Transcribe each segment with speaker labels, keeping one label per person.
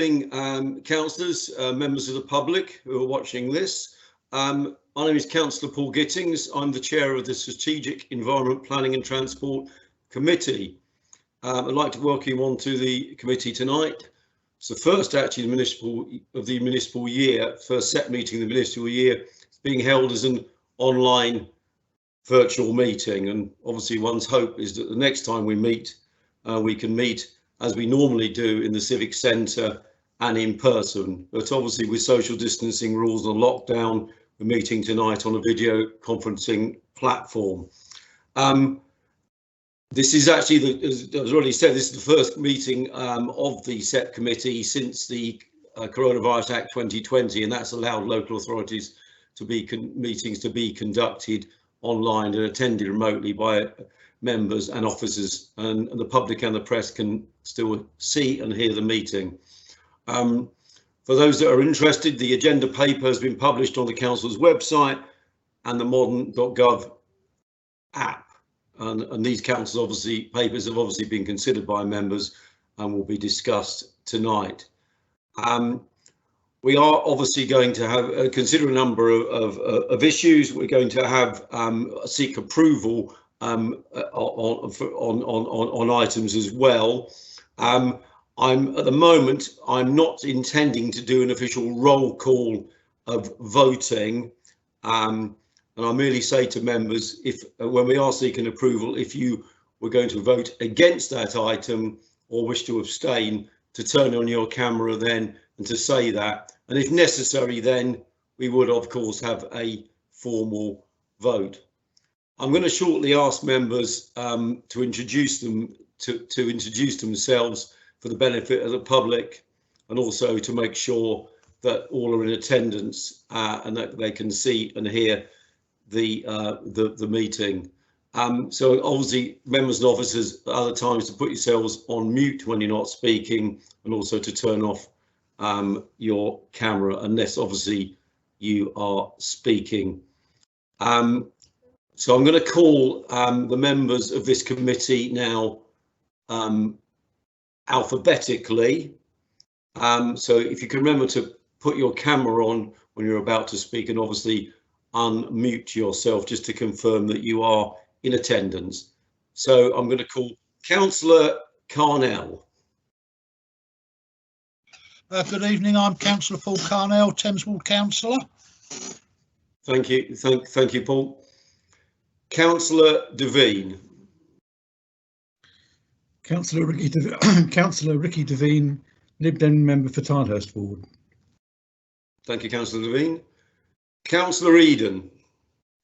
Speaker 1: Councillors, members of the public who are watching this. My name is Councillor Paul Gittings. I'm the chair of the Strategic Environment Planning and Transport Committee. I'd like to welcome you onto the committee tonight. It's the first actually the municipal year, first set meeting of the municipal year. It's being held as an online virtual meeting, and obviously one's hope is that the next time we meet, we can meet as we normally do in the Civic Centre and in person, but obviously with social distancing rules and lockdown, we're meeting tonight on a video conferencing platform. This is actually, as I've already said, this is the first meeting of the SEPT committee since the Coronavirus Act 2020, and that's allowed local authorities to be meetings to be conducted online and attended remotely by members and officers, and the public and the press can still see and hear the meeting. For those that are interested, the agenda paper has been published on the council's website and the modern.gov app, and these council papers have obviously been considered by members and will be discussed tonight. We are obviously going to have consider a number of issues. We're going to have seek approval on items as well. At the moment, I'm not intending to do an official roll call of voting, and I merely say to members, if when we are seeking approval, if you were going to vote against that item or wish to abstain, to turn on your camera then and to say that, and if necessary, then we would of course have a formal vote. I'm going to shortly ask members to introduce themselves for the benefit of the public, and also to make sure that all are in attendance and that they can see and hear the meeting. So obviously members and officers at other times to put yourselves on mute when you're not speaking, and also to turn off your camera unless obviously you are speaking. So I'm going to call the members of this committee now alphabetically. So if you can remember to put your camera on when you're about to speak, and obviously unmute yourself just to confirm that you are in attendance. So I'm going to call Councillor Carnell.
Speaker 2: Good evening, I'm Councillor Paul Carnell, Thames Ward Councillor.
Speaker 1: Thank you, thank you, Paul. Councillor Devine.
Speaker 3: Councillor Ricky Devine, Lib Dem member for Tilehurst Ward.
Speaker 1: Thank you, Councillor Devine. Councillor Eden.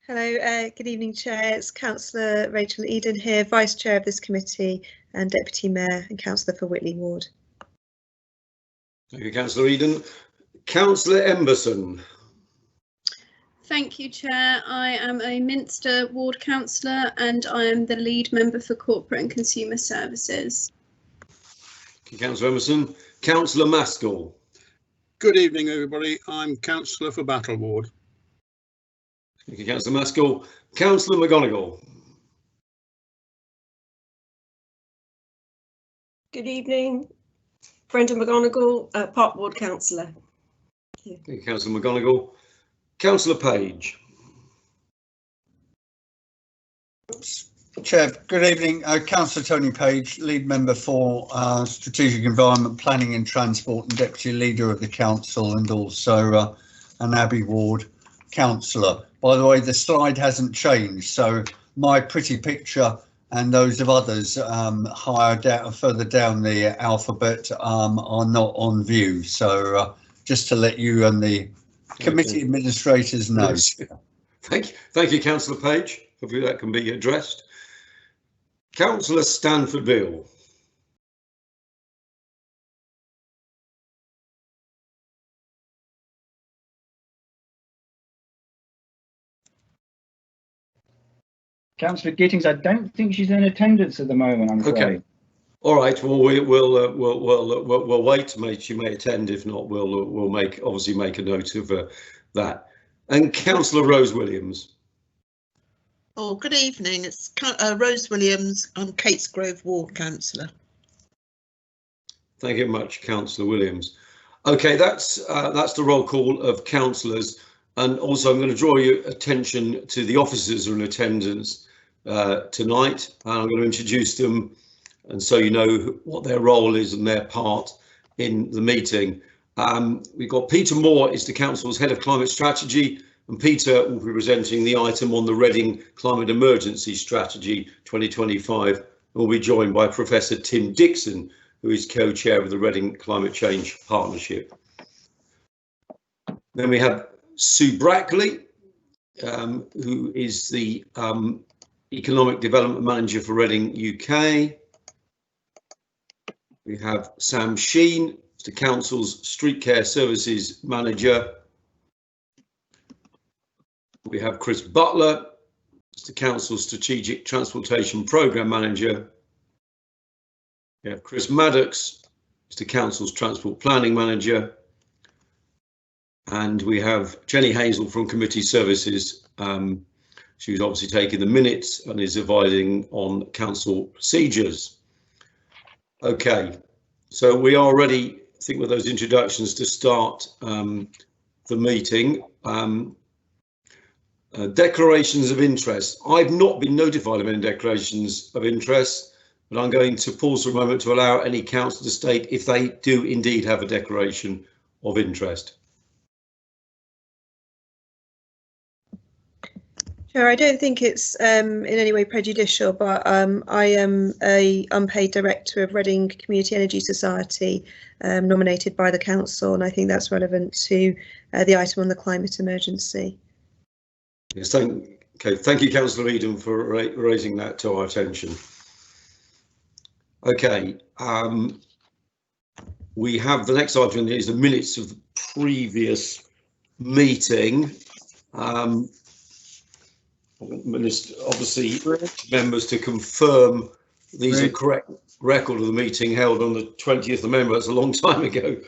Speaker 4: Hello, good evening, Chair. It's Councillor Rachel Eden here, Vice Chair of this committee and Deputy Mayor and Councillor for Whitley Ward.
Speaker 1: Thank you, Councillor Eden. Councillor Emberson.
Speaker 5: Thank you, Chair. I am a Minster Ward Councillor and I am the lead member for Corporate and Consumer Services.
Speaker 1: Thank you, Councillor Emerson. Councillor Maskell.
Speaker 6: Good evening, everybody. I'm Councillor for Battle Ward.
Speaker 1: Thank you, Councillor Maskell. Councillor McGonigal.
Speaker 7: Good evening, Brenda McGonigal, Park Ward Councillor.
Speaker 1: Thank you, Councillor McGonigal. Councillor Page.
Speaker 8: Chair, good evening. Councillor Tony Page, lead member for Strategic Environment Planning and Transport and Deputy Leader of the Council, and also an Abbey Ward Councillor. By the way, the slide hasn't changed, so my pretty picture and those of others further down the alphabet are not on view. So just to let you and the committee administrators know.
Speaker 1: Thank you, Councillor Page. Hopefully that can be addressed. Councillor Stanford Bill.
Speaker 9: Councillor Gittings, I don't think she's in attendance at the moment, I'm afraid.
Speaker 1: Okay. All right. Well, we'll wait. She may attend. If not, we'll obviously make a note of that. And Councillor Rose Williams.
Speaker 10: Oh, good evening. It's Rose Williams. I'm Catesgrove Ward Councillor.
Speaker 1: Thank you very much, Councillor Williams. Okay, that's the roll call of councillors, and also I'm going to draw your attention to the officers who are in attendance tonight, and I'm going to introduce them, and so you know what their role is and their part in the meeting. We've got Peter Moore is the council's head of climate strategy, and Peter will be presenting the item on the Reading Climate Emergency Strategy 2025. We'll be joined by Professor Tim Dixon, who is co-chair of the Reading Climate Change Partnership. Then we have Sue Brackley, who is the Economic Development Manager for Reading UK. We have Sam Sheen, the Council's Street Care Services Manager. We have Chris Butler, the Council's Strategic Transportation Programme Manager. We have Chris Maddox, the Council's Transport Planning Manager. And we have Jenny Hazel from Committee Services. She's obviously taking the minutes and is advising on council procedures. Okay, so we are ready, I think, with those introductions to start the meeting. Declarations of interest. I've not been notified of any declarations of interest, but I'm going to pause for a moment to allow any council to state if they do indeed have a declaration of interest.
Speaker 4: Chair, I don't think it's in any way prejudicial, but I am a unpaid director of Reading Community Energy Society, nominated by the council, and I think that's relevant to the item on the climate emergency.
Speaker 1: Yes, thank you, Councillor Eden, for raising that to our attention. Okay, we have the next item is the minutes of the previous meeting. Obviously, members to confirm these are correct record of the meeting held on the 20th of November. That's a long time ago,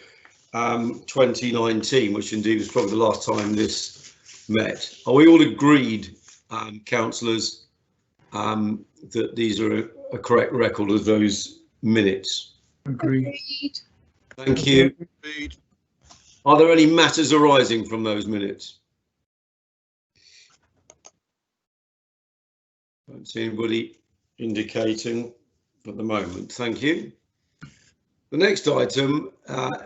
Speaker 1: 2019, which indeed was probably the last time this met. Are we all agreed, councillors, that these are a correct record of those minutes?
Speaker 3: Agreed.
Speaker 1: Thank you.
Speaker 6: Agreed.
Speaker 1: Are there any matters arising from those minutes? Don't see anybody indicating at the moment. Thank you. The next item,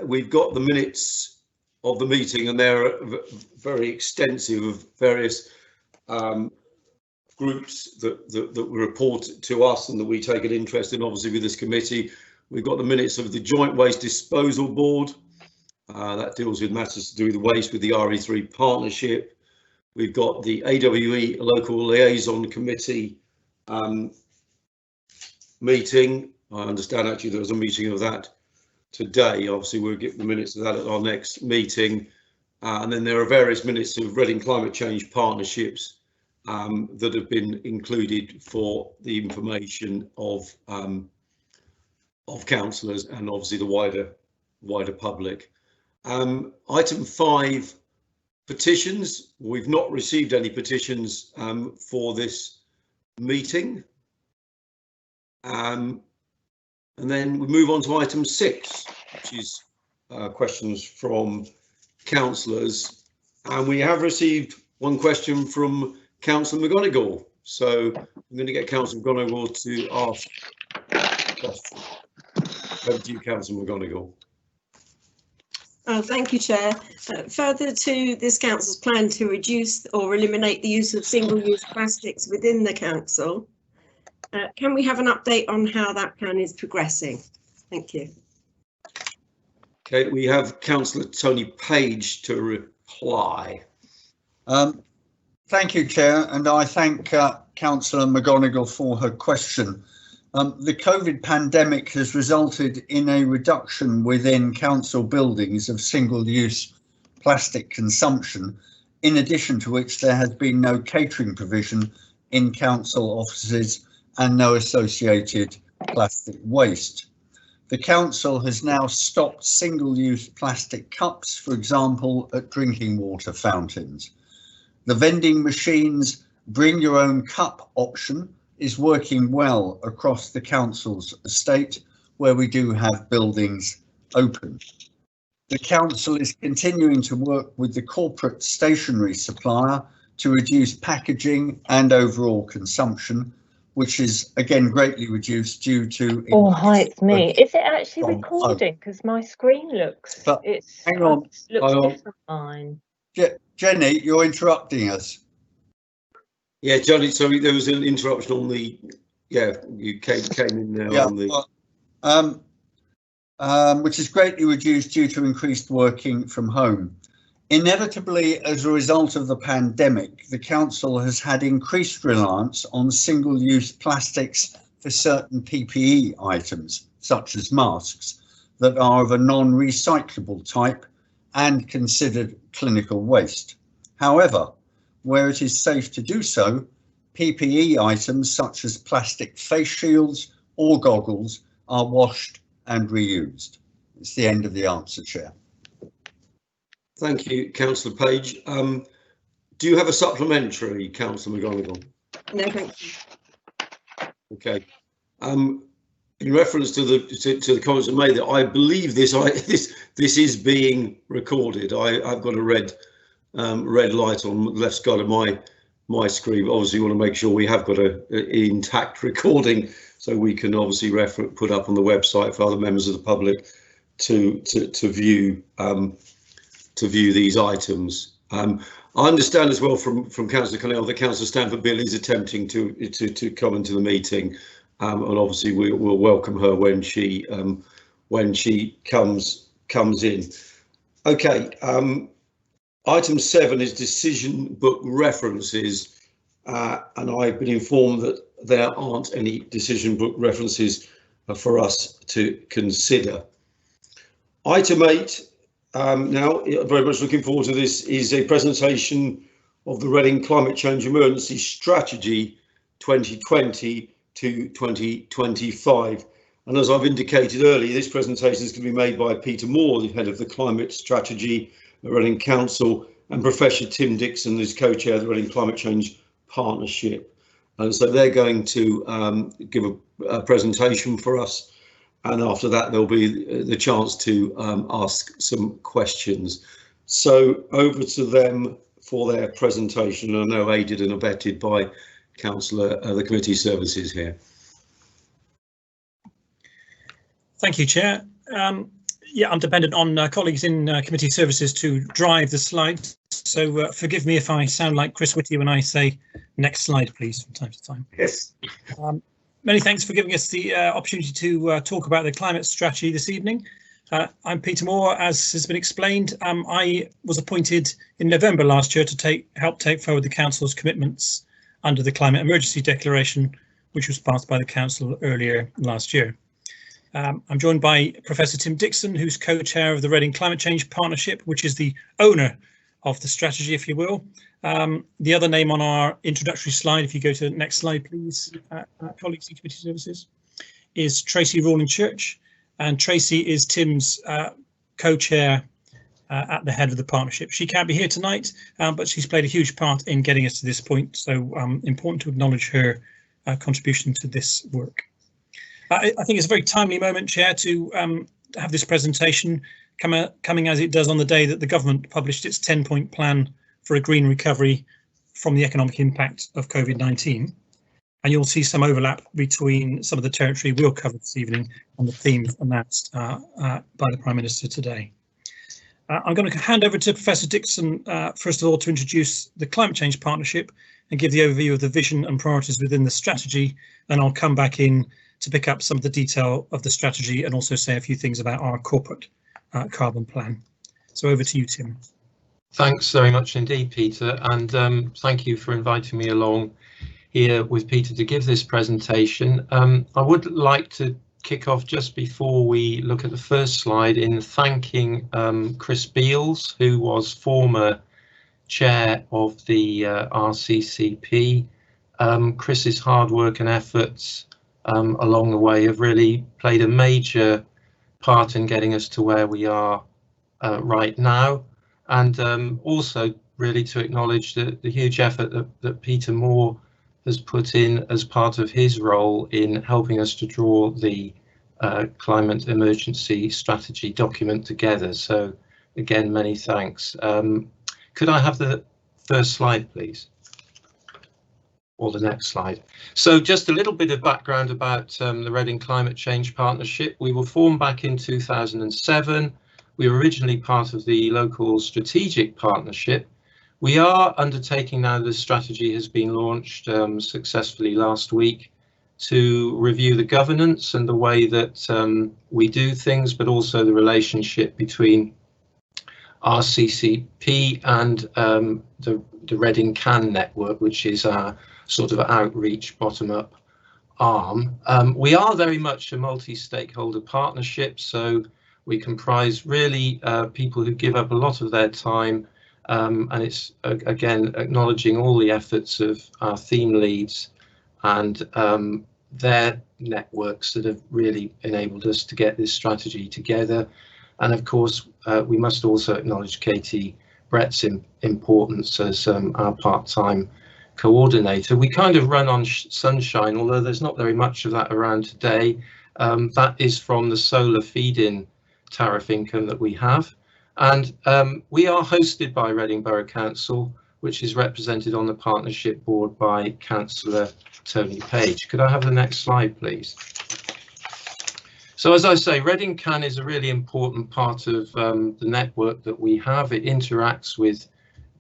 Speaker 1: we've got the minutes of the meeting, and they're very extensive of various groups that report to us and that we take an interest in, obviously, with this committee. We've got the minutes of the Joint Waste Disposal Board. That deals with matters to do with waste with the RE3 partnership. We've got the AWE Local Liaison Committee meeting. I understand actually there was a meeting of that today. Obviously, we'll get the minutes of that at our next meeting. And then there are various minutes of Reading Climate Change Partnerships that have been included for the information of councillors and obviously the wider public. Item 5. Petitions. We've not received any petitions for this meeting. And then we move on to item 6, which is questions from councillors. And we have received one question from Councillor McGonigal. So I'm going to get Councillor McGonigal to ask a question. Over to you, Councillor McGonigal.
Speaker 7: Oh, thank you, Chair. Further to this council's plan to reduce or eliminate the use of single-use plastics within the council, can we have an update on how that plan is progressing? Thank you.
Speaker 1: Okay, we have Councillor Tony Page to reply.
Speaker 8: Thank you, Chair, and I thank Councillor McGonigal for her question. The COVID pandemic has resulted in a reduction within council buildings of single-use plastic consumption, in addition to which there has been no catering provision in council offices and no associated plastic waste. The council has now stopped single-use plastic cups, for example, at drinking water fountains. The vending machines bring your own cup option is working well across the council's estate where we do have buildings open. The council is continuing to work with the corporate stationery supplier to reduce packaging and overall consumption, which is again greatly reduced due to.
Speaker 11: Oh, hi, it's me. Is it actually recording? Because my screen looks.
Speaker 8: Hang on.
Speaker 11: Looks different mine.
Speaker 8: Jenny, you're interrupting us.
Speaker 1: Yeah, Johnny. Sorry, there was an interruption on the. Yeah, you came in now.
Speaker 8: Yeah,
Speaker 1: on the.
Speaker 8: Which is greatly reduced due to increased working from home. Inevitably, as a result of the pandemic, the council has had increased reliance on single-use plastics for certain PPE items, such as masks, that are of a non-recyclable type and considered clinical waste. However, where it is safe to do so, PPE items such as plastic face shields or goggles are washed and reused. It's the end of the answer, Chair.
Speaker 1: Thank you, Councillor Page. Do you have a supplementary, Councillor McGonigal?
Speaker 7: No, thank you.
Speaker 1: Okay. In reference to the comments I made, that I believe this is being recorded. I've got a red light on the left side of my screen. Obviously, we want to make sure we have got an intact recording, so we can obviously put up on the website for other members of the public to view these items. I understand as well from Councillor Connell that Councillor Stanford Bill is attempting to come into the meeting, and obviously we'll welcome her when she comes in. Okay. Item 7 is decision book references, and I've been informed that there aren't any decision book references for us to consider. Item 8, now very much looking forward to this, is a presentation of the Reading Climate Change Emergency Strategy 2020 to 2025. And as I've indicated earlier, this presentation is going to be made by Peter Moore, the head of the Climate Strategy at Reading Council, and Professor Tim Dixon is co-chair of the Reading Climate Change Partnership. And so they're going to give a presentation for us, and after that there'll be the chance to ask some questions. So over to them for their presentation. I know aided and abetted by Councillor, the committee services here.
Speaker 12: Thank you, Chair. Yeah, I'm dependent on colleagues in committee services to drive the slides, so forgive me if I sound like Chris Whitty when I say next slide, please, from time to time.
Speaker 1: Yes.
Speaker 12: Many thanks for giving us the opportunity to talk about the climate strategy this evening. I'm Peter Moore. As has been explained, I was appointed in November last year to help take forward the Council's commitments under the Climate Emergency Declaration, which was passed by the Council earlier last year. I'm joined by Professor Tim Dixon, who's co-chair of the Reading Climate Change Partnership, which is the owner of the strategy, if you will. The other name on our introductory slide, if you go to the next slide, please, colleagues in committee services, is Tracy Rawling Church. And Tracy is Tim's co-chair at the head of the partnership. She can't be here tonight, but she's played a huge part in getting us to this point. So important to acknowledge her contribution to this work. I think it's a very timely moment, Chair, to have this presentation coming as it does on the day that the government published its 10-point plan for a green recovery from the economic impact of COVID-19. And you'll see some overlap between some of the territory we'll cover this evening on the themes announced by the Prime Minister today. I'm going to hand over to Professor Dixon, first of all, to introduce the Climate Change Partnership and give the overview of the vision and priorities within the strategy. And I'll come back in to pick up some of the detail of the strategy and also say a few things about our corporate carbon plan. So over to you, Tim.
Speaker 13: Thanks very much indeed, Peter, and thank you for inviting me along here with Peter to give this presentation. I would like to kick off just before we look at the first slide in thanking Chris Beals, who was former chair of the RCCP. Chris's hard work and efforts along the way have really played a major part in getting us to where we are right now, and also really to acknowledge the huge effort that Peter Moore has put in as part of his role in helping us to draw the climate emergency strategy document together. So again, many thanks. Could I have the first slide, please? Or the next slide. So just a little bit of background about the Reading Climate Change Partnership. We were formed back in 2007. We were originally part of the local strategic partnership. We are undertaking now, the strategy has been launched successfully last week, to review the governance and the way that we do things, but also the relationship between our CCP and the Reading CAN network, which is our sort of outreach bottom-up arm. We are very much a multi-stakeholder partnership, so we comprise really people who give up a lot of their time, and it's again acknowledging all the efforts of our theme leads and their networks that have really enabled us to get this strategy together. And of course, we must also acknowledge Katie Brett's importance as our part-time coordinator. We kind of run on sunshine, although there's not very much of that around today. That is from the solar feed-in tariff income that we have. And we are hosted by Reading Borough Council, which is represented on the partnership board by Councillor Tony Page. Could I have the next slide, please? So as I say, Reading CAN is a really important part of the network that we have. It interacts with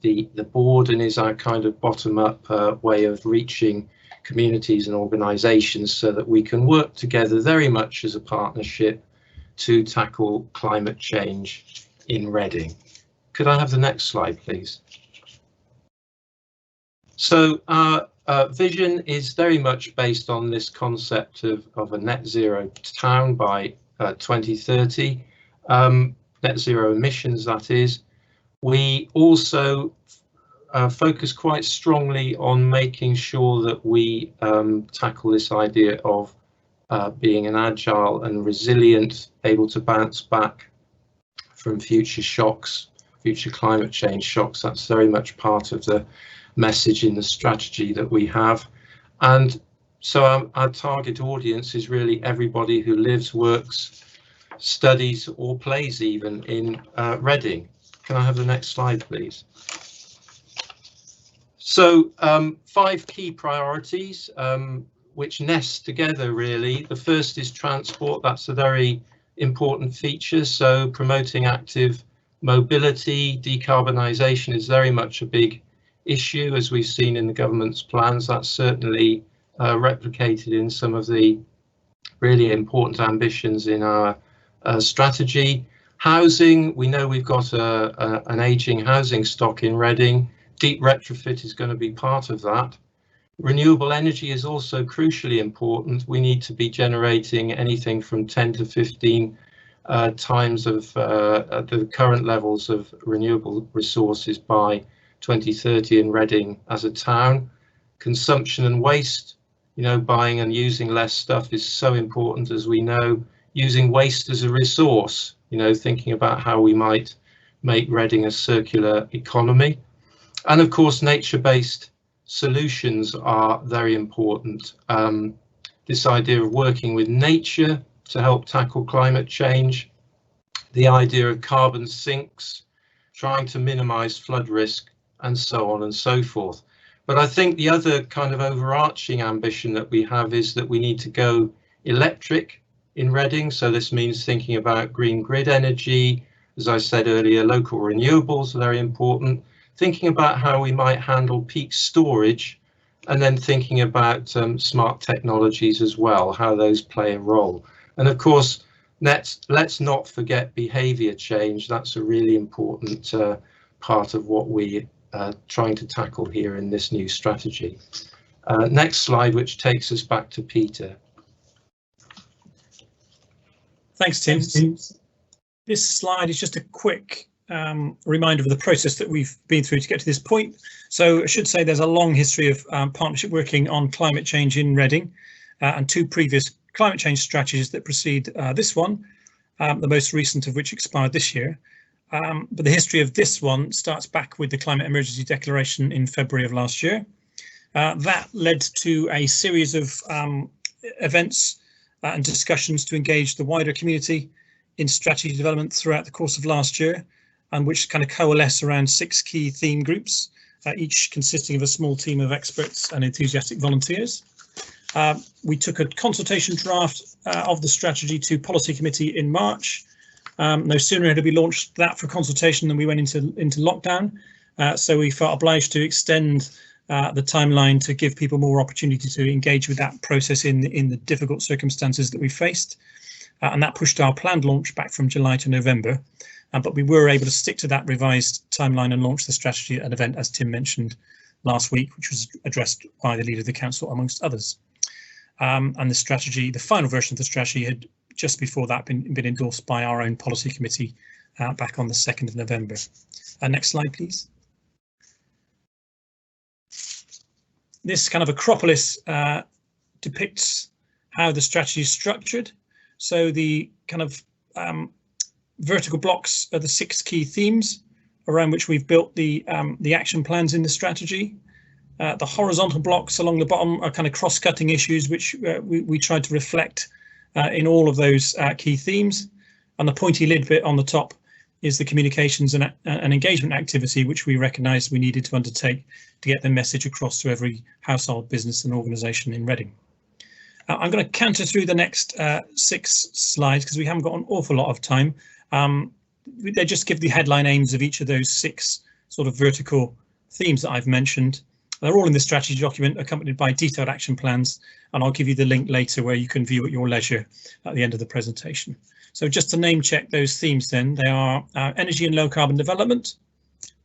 Speaker 13: the board and is our kind of bottom-up way of reaching communities and organisations so that we can work together very much as a partnership to tackle climate change in Reading. Could I have the next slide, please? So our vision is very much based on this concept of a net zero town by 2030, net zero emissions, that is. We also focus quite strongly on making sure that we tackle this idea of being an agile and resilient, able to bounce back from future shocks, future climate change shocks. That's very much part of the message in the strategy that we have. And so our target audience is really everybody who lives, works, studies or plays even in Reading. Can I have the next slide, please? So 5 key priorities which nest together really. The first is transport. That's a very important feature. So promoting active mobility, decarbonisation is very much a big issue, as we've seen in the government's plans. That's certainly replicated in some of the really important ambitions in our strategy. Housing, we know we've got an ageing housing stock in Reading. Deep retrofit is going to be part of that. Renewable energy is also crucially important. We need to be generating anything from 10 to 15 times of the current levels of renewable resources by 2030 in Reading as a town. Consumption and waste, you know, buying and using less stuff is so important, as we know. Using waste as a resource, you know, thinking about how we might make Reading a circular economy. And of course, nature-based solutions are very important. This idea of working with nature to help tackle climate change, the idea of carbon sinks, trying to minimise flood risk, and so on and so forth. But I think the other kind of overarching ambition that we have is that we need to go electric in Reading. So this means thinking about green grid energy. As I said earlier, local renewables are very important. Thinking about how we might handle peak storage, and then thinking about smart technologies as well, how those play a role. And of course, let's not forget behaviour change. That's a really important part of what we trying to tackle here in this new strategy. Next slide, which takes us back to Peter.
Speaker 12: Thanks, Tim. This slide is just a quick reminder of the process that we've been through to get to this point. So I should say there's a long history of partnership working on climate change in Reading and 2 previous climate change strategies that precede this one, the most recent of which expired this year. But the history of this one starts back with the Climate Emergency Declaration in February of last year. That led to a series of events and discussions to engage the wider community in strategy development throughout the course of last year. and which kind of coalesce around 6 key theme groups, each consisting of a small team of experts and enthusiastic volunteers. We took a consultation draft of the strategy to Policy Committee in March. No sooner had we launched that for consultation than we went into lockdown. So we felt obliged to extend the timeline to give people more opportunity to engage with that process in the difficult circumstances that we faced. And that pushed our planned launch back from July to November. But we were able to stick to that revised timeline and launch the strategy at an event, as Tim mentioned last week, which was addressed by the leader of the council, amongst others. And the strategy, the final version of the strategy, had just before that been endorsed by our own policy committee back on the 2nd of November. Next slide, please. This kind of acropolis depicts how the strategy is structured. So the kind of vertical blocks are the 6 key themes around which we've built the action plans in the strategy. The horizontal blocks along the bottom are kind of cross-cutting issues which we tried to reflect in all of those key themes. And the pointy lid bit on the top is the communications and engagement activity which we recognised we needed to undertake to get the message across to every household, business and organisation in Reading. I'm going to canter through the next 6 slides because we haven't got an awful lot of time. They just give the headline aims of each of those 6 sort of vertical themes that I've mentioned. They're all in the strategy document, accompanied by detailed action plans, and I'll give you the link later where you can view at your leisure at the end of the presentation. So just to name check those themes then, they are energy and low carbon development.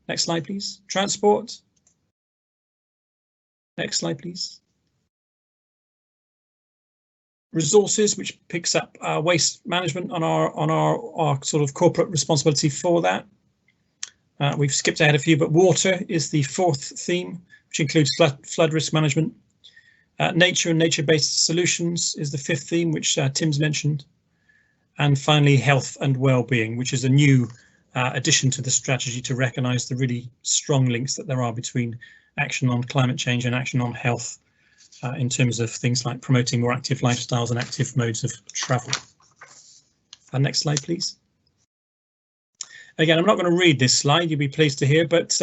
Speaker 12: Next slide, please. Transport. Next slide, please. Resources, which picks up waste management on our sort of corporate responsibility for that. We've skipped ahead a few, but water is the 4th theme, which includes flood risk management. Nature and nature-based solutions is the 5th theme, which Tim's mentioned. And finally, health and well-being, which is a new addition to the strategy to recognise the really strong links that there are between action on climate change and action on health in terms of things like promoting more active lifestyles and active modes of travel. Next slide, please. Again, I'm not going to read this slide, you'll be pleased to hear, but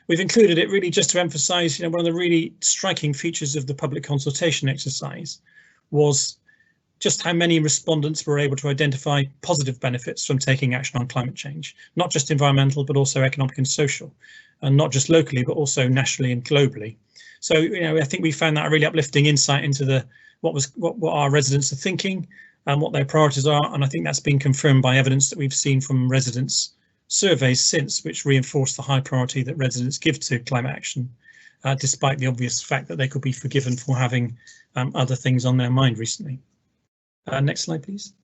Speaker 12: we've included it really just to emphasise, one of the really striking features of the public consultation exercise was just how many respondents were able to identify positive benefits from taking action on climate change, not just environmental, but also economic and social, and not just locally, but also nationally and globally. So, I think we found that a really uplifting insight into what our residents are thinking and what their priorities are, and I think that's been confirmed by evidence that we've seen from residents' surveys since, which reinforce the high priority that residents give to climate action, despite the obvious fact that they could be forgiven for having other things on their mind recently. Next slide, please.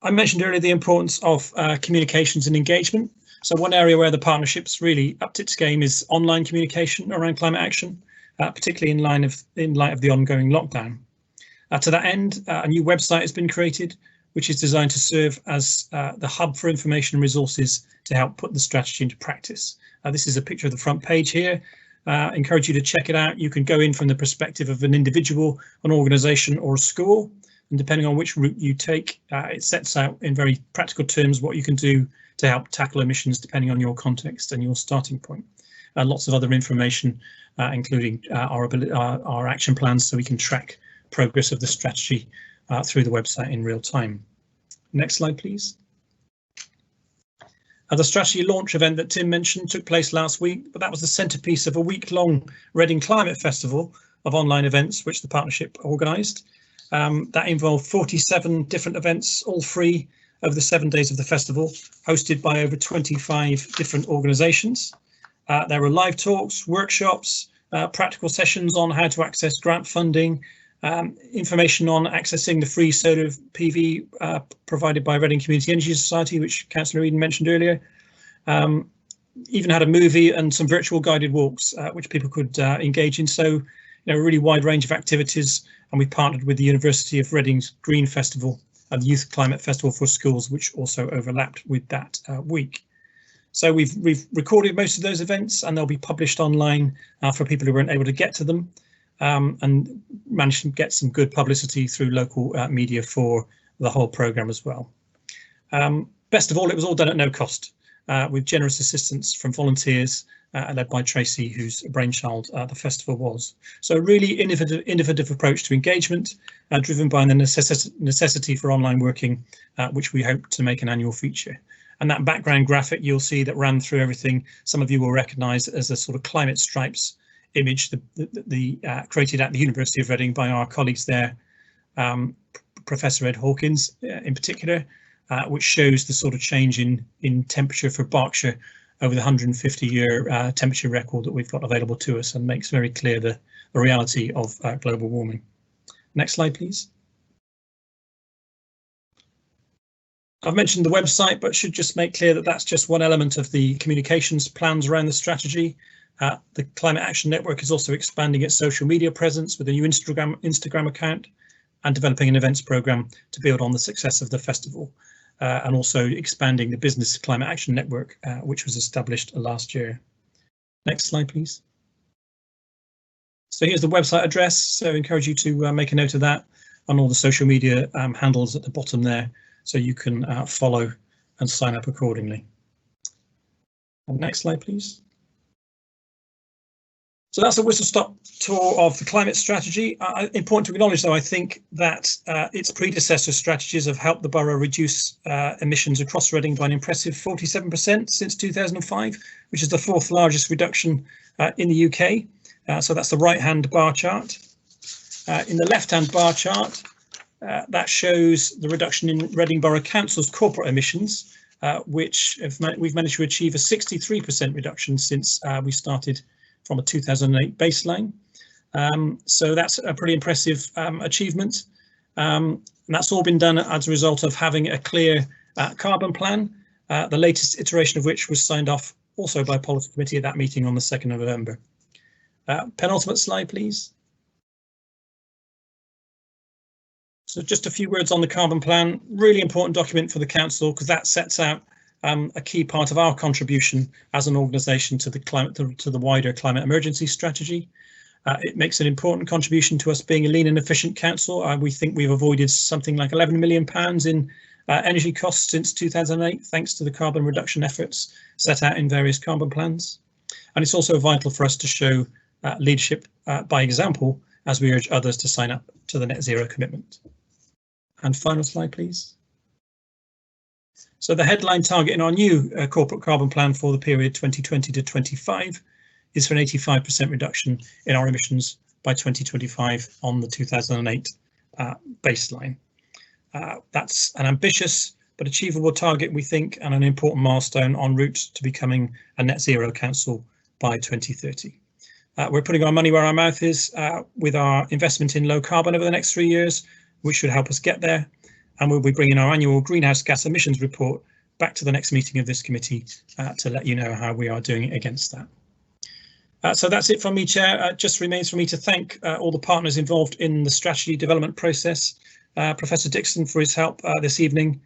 Speaker 12: I mentioned earlier the importance of communications and engagement. So one area where the partnership's really upped its game is online communication around climate action, particularly in light of the ongoing lockdown. To that end, a new website has been created, which is designed to serve as the hub for information and resources to help put the strategy into practice. This is a picture of the front page here. Encourage you to check it out. You can go in from the perspective of an individual, an organisation or a school, and depending on which route you take, it sets out in very practical terms what you can do to help tackle emissions depending on your context and your starting point. Lots of other information, including our action plans, so we can track progress of the strategy through the website in real time. Next slide, please. The strategy launch event that Tim mentioned took place last week, but that was the centrepiece of a week-long Reading Climate Festival of online events which the partnership organised. That involved 47 different events, all free, over the 7 days of the festival, hosted by over 25 different organisations. There were live talks, workshops, practical sessions on how to access grant funding, information on accessing the free solar PV provided by Reading Community Energy Society, which Councillor Eden mentioned earlier. Even had a movie and some virtual guided walks, which people could engage in. So, a really wide range of activities, and we partnered with the University of Reading's Green Festival and the Youth Climate Festival for Schools, which also overlapped with that week. So we've recorded most of those events, and they'll be published online for people who weren't able to get to them, and managed to get some good publicity through local media for the whole programme as well. Best of all, it was all done at no cost, with generous assistance from volunteers led by Tracy, whose brainchild the festival was. So a really innovative approach to engagement, driven by the necessity for online working, which we hope to make an annual feature. And that background graphic you'll see that ran through everything, some of you will recognise as a sort of climate stripes image created at the University of Reading by our colleagues there, Professor Ed Hawkins in particular, which shows the sort of change in temperature for Berkshire over the 150-year temperature record that we've got available to us, and makes very clear the reality of global warming. Next slide, please. I've mentioned the website, but should just make clear that that's just one element of the communications plans around the strategy. The Climate Action Network is also expanding its social media presence with a new Instagram account and developing an events programme to build on the success of the festival, and also expanding the Business Climate Action Network, which was established last year. Next slide, please. So here's the website address, so I encourage you to make a note of that, and all the social media handles at the bottom there, so you can follow and sign up accordingly. And next slide, please. So that's a whistle-stop tour of the climate strategy. Important to acknowledge, though, I think that its predecessor strategies have helped the borough reduce emissions across Reading by an impressive 47% since 2005, which is the 4th largest reduction in the UK. So that's the right-hand bar chart. In the left-hand bar chart, that shows the reduction in Reading Borough Council's corporate emissions, which we've managed to achieve a 63% reduction since we started from a 2008 baseline. So that's a pretty impressive achievement. And that's all been done as a result of having a clear carbon plan, the latest iteration of which was signed off also by Policy Committee at that meeting on the 2nd of November. Penultimate slide, please. So just a few words on the carbon plan. Really important document for the council, because that sets out a key part of our contribution as an organisation to the wider climate emergency strategy. It makes an important contribution to us being a lean and efficient council. We think we've avoided something like £11 million in energy costs since 2008, thanks to the carbon reduction efforts set out in various carbon plans. And it's also vital for us to show leadership by example, as we urge others to sign up to the net zero commitment. And final slide, please. So the headline target in our new corporate carbon plan for the period 2020 to 25 is for an 85% reduction in our emissions by 2025 on the 2008 baseline. That's an ambitious but achievable target, we think, and an important milestone en route to becoming a net zero council by 2030. We're putting our money where our mouth is with our investment in low carbon over the next 3 years, which should help us get there. And we'll be bringing our annual greenhouse gas emissions report back to the next meeting of this committee to let you know how we are doing against that. So that's it from me, Chair. Just remains for me to thank all the partners involved in the strategy development process, Professor Dixon for his help this evening,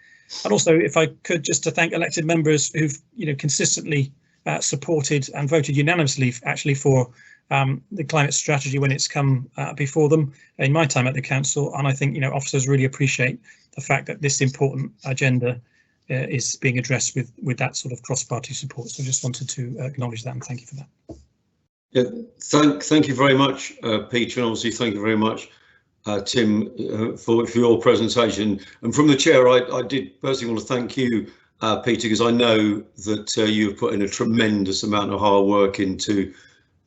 Speaker 12: and also, if I could, just to thank elected members who've consistently supported and voted unanimously actually for the climate strategy when it's come before them in my time at the council. And I think officers really appreciate the fact that this important agenda is being addressed with that sort of cross-party support. So I just wanted to acknowledge that and thank you for that.
Speaker 1: Yeah, thank you very much, Peter, and obviously thank you very much, Tim, for your presentation. And from the chair, I did personally want to thank you, Peter, because I know that you've put in a tremendous amount of hard work into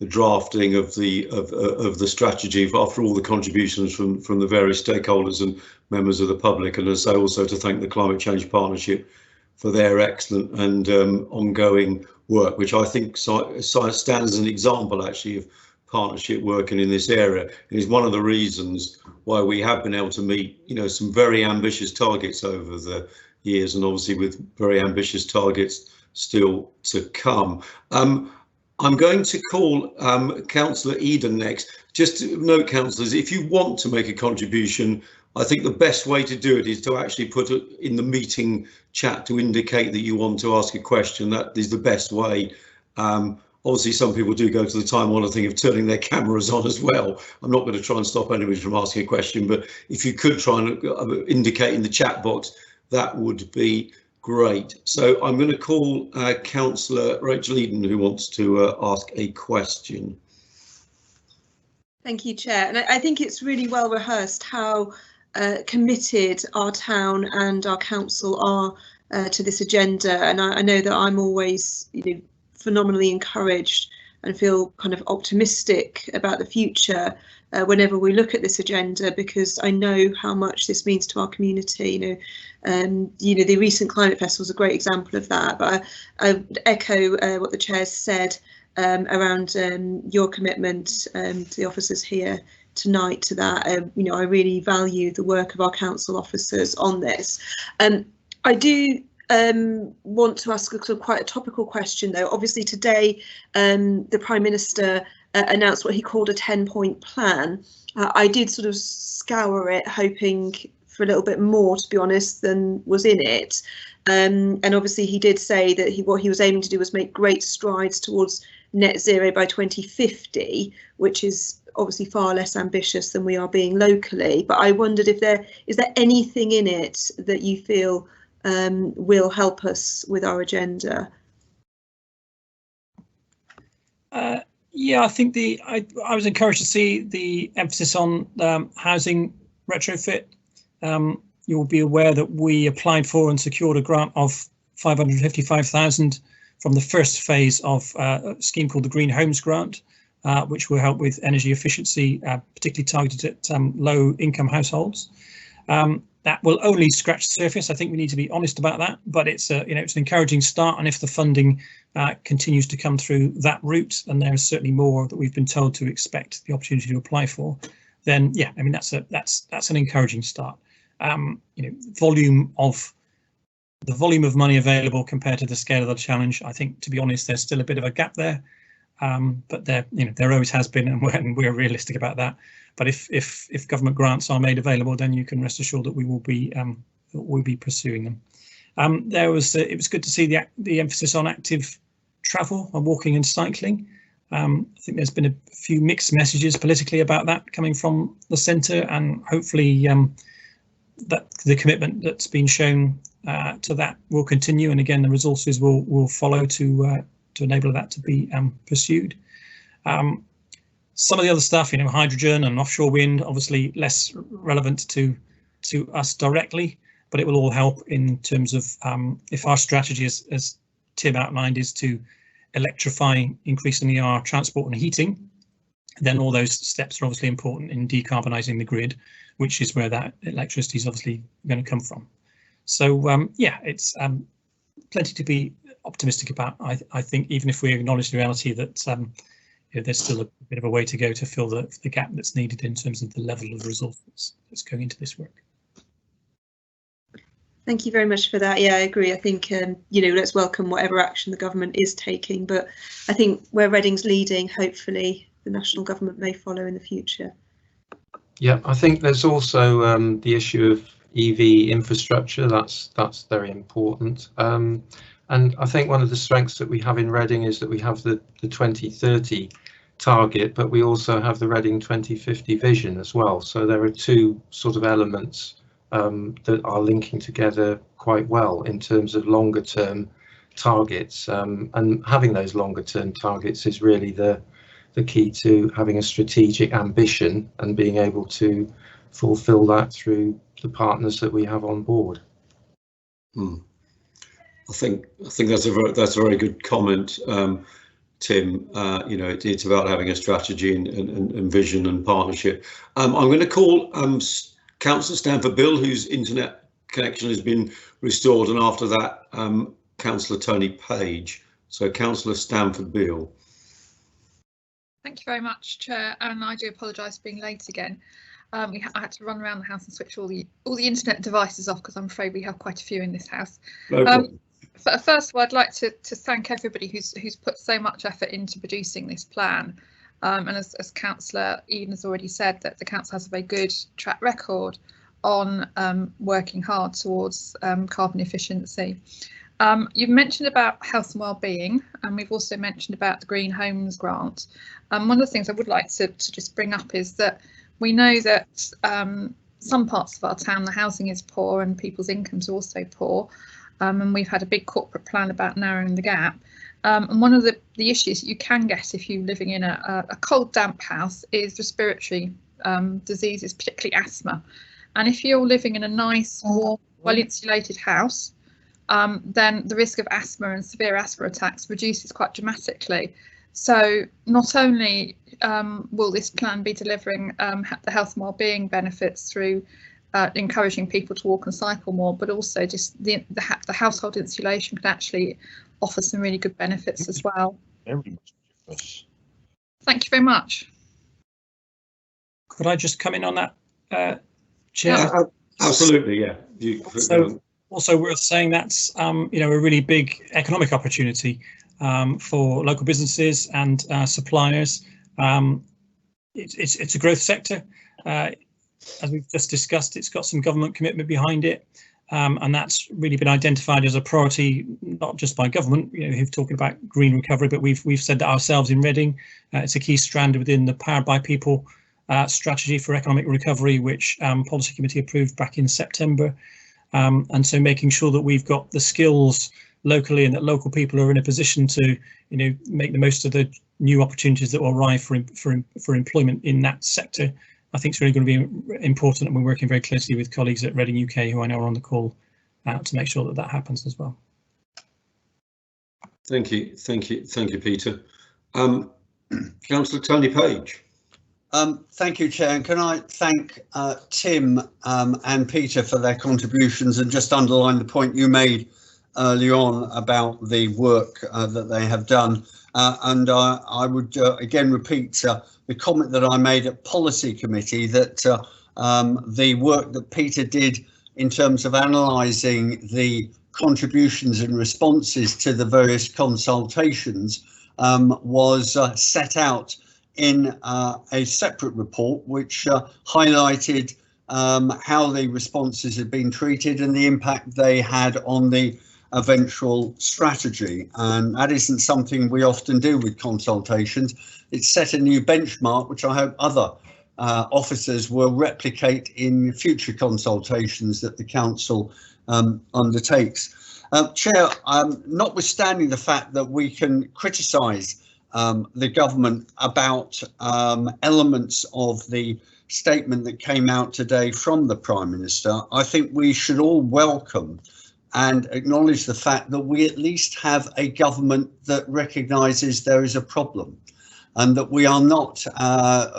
Speaker 1: the drafting of the strategy after all the contributions from the various stakeholders and members of the public, and as I say, also to thank the Climate Change Partnership for their excellent and ongoing work, which I think stands as an example actually of partnership working in this area. It is one of the reasons why we have been able to meet some very ambitious targets over the years, and obviously with very ambitious targets still to come. I'm going to call Councillor Eden next. Just to note, councillors, if you want to make a contribution, I think the best way to do it is to actually put it in the meeting chat to indicate that you want to ask a question. That is the best way. Obviously, some people do go to the time-honoured thing of turning their cameras on as well. I'm not going to try and stop anybody from asking a question, but if you could try and indicate in the chat box, that would be Great. So I'm going to call Councillor Rachel Eden, who wants to ask a question.
Speaker 4: Thank you, Chair. And I think it's really well rehearsed how committed our town and our council are to this agenda. And I know that I'm always, phenomenally encouraged and feel kind of optimistic about the future whenever we look at this agenda, because I know how much this means to our community. The recent climate festival is a great example of that. But I would echo what the Chair said around your commitment to the officers here tonight to that. I really value the work of our council officers on this. I do want to ask quite a topical question, though. Obviously today the Prime Minister announced what he called a 10-point plan. I did sort of scour it, hoping for a little bit more, to be honest, than was in it. And obviously he did say that what he was aiming to do was make great strides towards net zero by 2050, which is obviously far less ambitious than we are being locally. But I wondered if is there anything in it that you feel will help us with our agenda?
Speaker 12: Yeah, I think I was encouraged to see the emphasis on housing retrofit. You'll be aware that we applied for and secured a grant of 555,000 from the first phase of a scheme called the Green Homes Grant, which will help with energy efficiency, particularly targeted at low income households. That will only scratch the surface. I think we need to be honest about that, but it's it's an encouraging start. And if the funding continues to come through that route, and there is certainly more that we've been told to expect the opportunity to apply for, then yeah, I mean that's an encouraging start. The volume of money available compared to the scale of the challenge, I think, to be honest, there's still a bit of a gap there. But there always has been, and we're realistic about that. But if government grants are made available, then you can rest assured that we will be pursuing them. It was good to see the emphasis on active travel and walking and cycling. I think there's been a few mixed messages politically about that coming from the centre, and hopefully that the commitment that's been shown to that will continue, and again the resources will follow to enable that to be pursued. Some of the other stuff, hydrogen and offshore wind, obviously less relevant to us directly, but it will all help in terms of if our strategy, as Tim outlined, is to electrify increasingly our transport and heating, then all those steps are obviously important in decarbonising the grid, which is where that electricity is obviously going to come from. So yeah, it's plenty to be optimistic about. I think, even if we acknowledge the reality that there's still a bit of a way to go to fill the gap that's needed in terms of the level of resources that's going into this work.
Speaker 4: Thank you very much for that. Yeah, I agree. I think, let's welcome whatever action the government is taking, but I think where Reading's leading, hopefully the national government may follow in the future.
Speaker 13: Yeah, I think there's also the issue of EV infrastructure. That's very important. And I think one of the strengths that we have in Reading is that we have the 2030 target, but we also have the Reading 2050 vision as well. So there are two sort of elements that are linking together quite well in terms of longer term targets. And having those longer term targets is really the key to having a strategic ambition and being able to fulfill that through the partners that we have on board.
Speaker 1: I think that's a very good comment, Tim. It's about having a strategy and vision and partnership. I'm going to call Councillor Stanford Bill, whose internet connection has been restored, and after that Councillor Tony Page. So Councillor Stanford Bill.
Speaker 14: Thank you very much, Chair, and I do apologise for being late again. I had to run around the house and switch all the internet devices off, because I'm afraid we have quite a few in this house. No First of all, I'd like to thank everybody who's put so much effort into producing this plan. And as Councillor Eden has already said, that the council has a very good track record on working hard towards carbon efficiency. You've mentioned about health and wellbeing, and we've also mentioned about the Green Homes Grant. One of the things I would like to just bring up is that we know that some parts of our town, the housing is poor and people's incomes are also poor. and we've had a big corporate plan about narrowing the gap. And one of the issues that you can get if you're living in a cold, damp house is respiratory diseases, particularly asthma. And if you're living in a nice, warm, well-insulated house, then the risk of asthma and severe asthma attacks reduces quite dramatically. So not only will this plan be delivering the health and wellbeing benefits through encouraging people to walk and cycle more, but also just the household insulation can actually offer some really good benefits as well. Thank you very much.
Speaker 12: Could I just come in on that, Chair?
Speaker 1: Yeah, absolutely, yeah.
Speaker 12: Also worth saying that's you know, a really big economic opportunity for local businesses and suppliers. It's a growth sector. As we've just discussed, it's got some government commitment behind it, and that's really been identified as a priority, not just by government, you know, who've talking about green recovery, but we've said that ourselves in Reading. It's a key strand within the Powered by People strategy for economic recovery, which Policy Committee approved back in September. And so making sure that we've got the skills locally and that local people are in a position to, you know, make the most of the new opportunities that will arrive for employment in that sector, I think it's really going to be important, and we're working very closely with colleagues at Reading UK, who I know are on the call, to make sure that that happens as well.
Speaker 1: Thank you, Peter. Councillor Tony Page.
Speaker 8: Thank you, Chair. And can I thank Tim and Peter for their contributions, and just underline the point you made early on about the work that they have done. And I would again repeat the comment that I made at Policy Committee, that the work that Peter did in terms of analysing the contributions and responses to the various consultations was set out in a separate report, which highlighted how the responses had been treated and the impact they had on the eventual strategy. And that isn't something we often do with consultations. It set a new benchmark, which I hope other officers will replicate in future consultations that the council undertakes. Chair, notwithstanding the fact that we can criticise the government about elements of the statement that came out today from the Prime Minister, I think we should all welcome and acknowledge the fact that we at least have a government that recognises there is a problem, and that we are not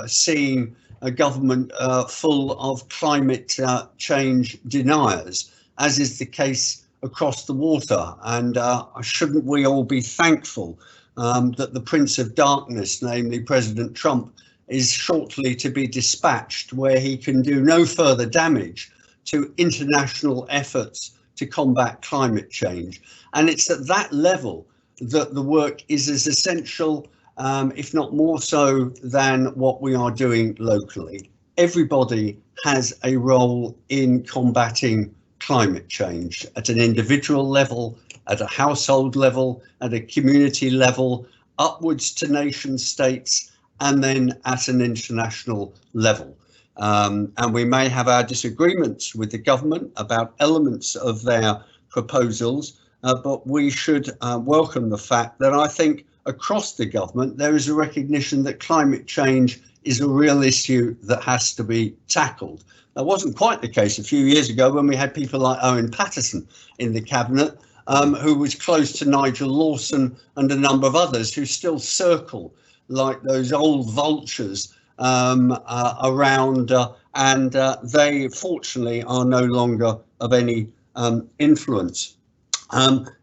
Speaker 8: seeing a government full of climate change deniers, as is the case across the water. And shouldn't we all be thankful that the Prince of Darkness, namely President Trump, is shortly to be dispatched, where he can do no further damage to international efforts to combat climate change. And it's at that level that the work is as essential, if not more so, than what we are doing locally. Everybody has a role in combating climate change at an individual level, at a household level, at a community level, upwards to nation states, and then at an international level. And we may have our disagreements with the government about elements of their proposals, but we should welcome the fact that I think across the government there is a recognition that climate change is a real issue that has to be tackled. That wasn't quite the case a few years ago when we had people like Owen Paterson in the cabinet, who was close to Nigel Lawson and a number of others who still circle like those old vultures around, and they fortunately are no longer of any influence.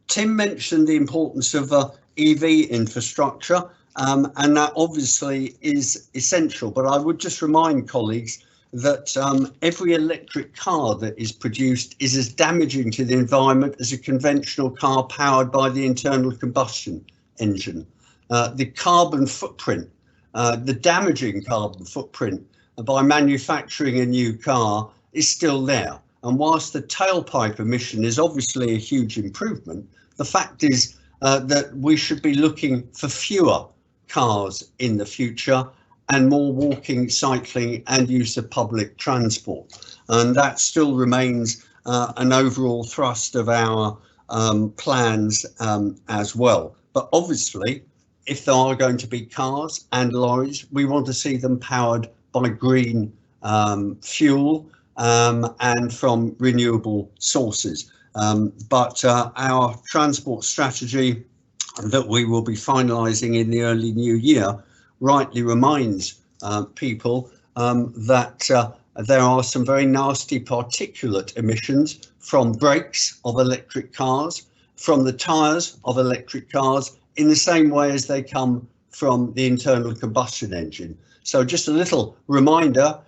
Speaker 8: Tim mentioned the importance of EV infrastructure, and that obviously is essential, but I would just remind colleagues that every electric car that is produced is as damaging to the environment as a conventional car powered by the internal combustion engine. The carbon footprint, the damaging carbon footprint by manufacturing a new car is still there. And whilst the tailpipe emission is obviously a huge improvement, the fact is that we should be looking for fewer cars in the future and more walking, cycling and use of public transport. And that still remains an overall thrust of our plans as well. But obviously, if there are going to be cars and lorries, we want to see them powered by green fuel and from renewable sources. But our transport strategy that we will be finalising in the early new year rightly reminds people that there are some very nasty particulate emissions from brakes of electric cars, from the tyres of electric cars, in the same way as they come from the internal combustion engine. So just a little reminder,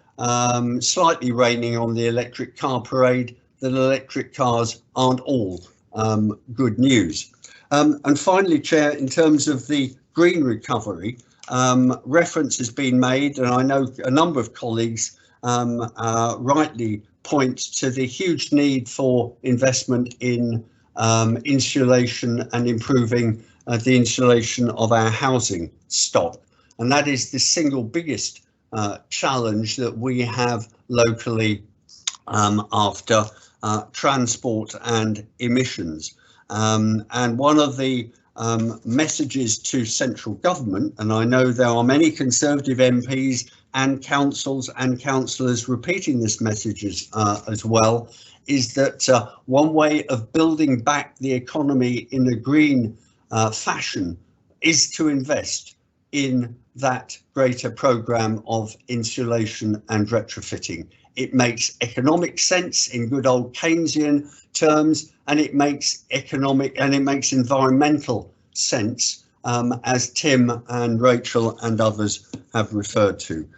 Speaker 8: slightly raining on the electric car parade, that electric cars aren't all good news. And finally, Chair, in terms of the green recovery, reference has been made, and I know a number of colleagues rightly point to the huge need for investment in insulation and improving the insulation of our housing stock. And that is the single biggest challenge that we have locally after transport and emissions. And one of the messages to central government, and I know there are many Conservative MPs and councils and councillors repeating this message as well, is that one way of building back the economy in a green fashion is to invest in that greater programme of insulation and retrofitting. It makes economic sense in good old Keynesian terms, and it makes economic and it makes environmental sense, as Tim and Rachel and others have referred to.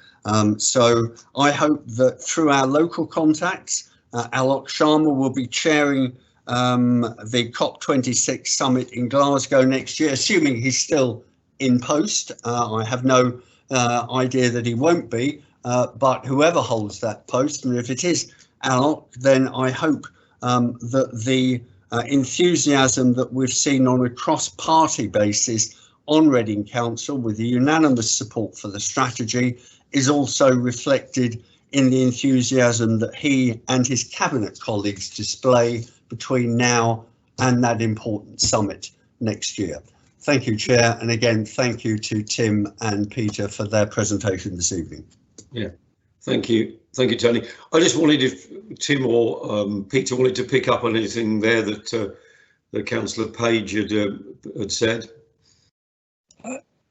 Speaker 8: So I hope that through our local contacts, Alok Sharma will be chairing the COP26 summit in Glasgow next year, assuming he's still in post. I have no idea that he won't be, but whoever holds that post, and if it is Alok, then I hope that the enthusiasm that we've seen on a cross-party basis on Reading Council, with the unanimous support for the strategy, is also reflected in the enthusiasm that he and his cabinet colleagues display between now and that important summit next year. Thank you, Chair, and again, thank you to Tim and Peter for their presentation this evening.
Speaker 1: Yeah, thank you. Thank you, Tony. I just wondered if Tim or Peter wanted to pick up on anything there that Councillor Page had said.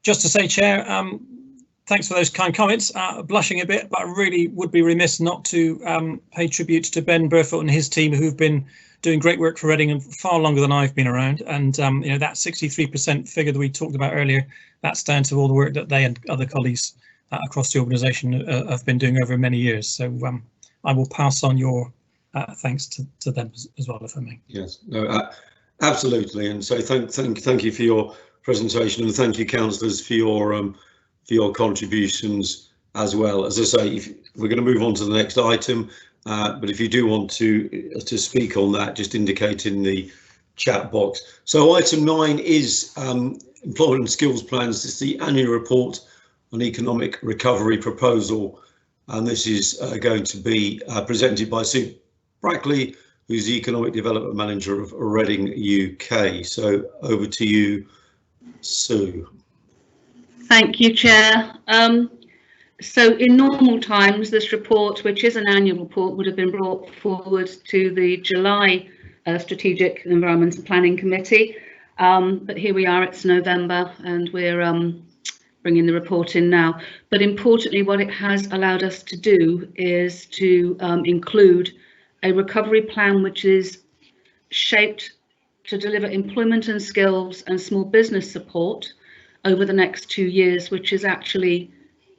Speaker 12: Just to say, Chair, thanks for those kind comments. Blushing a bit, but I really would be remiss not to pay tribute to Ben Burfoot and his team, who've been doing great work for Reading and far longer than I've been around. And you know, that 63% figure that we talked about earlier, that's down to all the work that they and other colleagues across the organisation have been doing over many years. So I will pass on your thanks to them as well, if I may.
Speaker 1: Yes, no, absolutely. And so thank you for your presentation, and thank you, councillors, for your contributions as well. As I say, we're going to move on to the next item, but if you do want to speak on that, just indicate in the chat box. So item 9 is employment and skills plans. It's the annual report on economic recovery proposal, and this is going to be presented by Sue Brackley, who's the Economic Development Manager of Reading UK. So over to you, Sue.
Speaker 15: Thank you, Chair. So in normal times, this report, which is an annual report, would have been brought forward to the July Strategic Environment and Planning Committee. But here we are, it's November, and we're bringing the report in now. But importantly, what it has allowed us to do is to include a recovery plan which is shaped to deliver employment and skills and small business support over the next 2 years, which is actually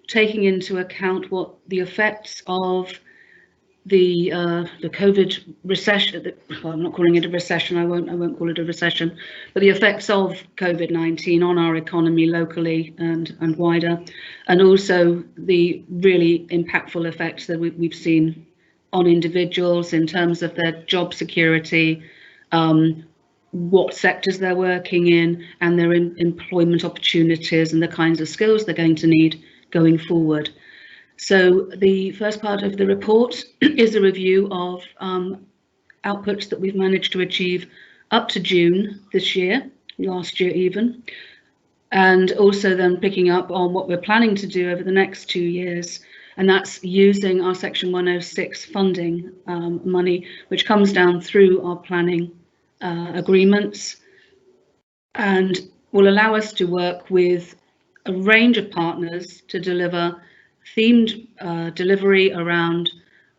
Speaker 15: taking into account what the effects of the COVID recession, well, I'm not calling it a recession, I won't call it a recession, but the effects of COVID-19 on our economy locally and wider, and also the really impactful effects that we've seen on individuals in terms of their job security, what sectors they're working in, and their employment opportunities and the kinds of skills they're going to need going forward. So the first part of the report is a review of outputs that we've managed to achieve up to June this year, last year even, and also then picking up on what we're planning to do over the next 2 years. And that's using our Section 106 funding money, which comes down through our planning agreements, and will allow us to work with a range of partners to deliver themed delivery around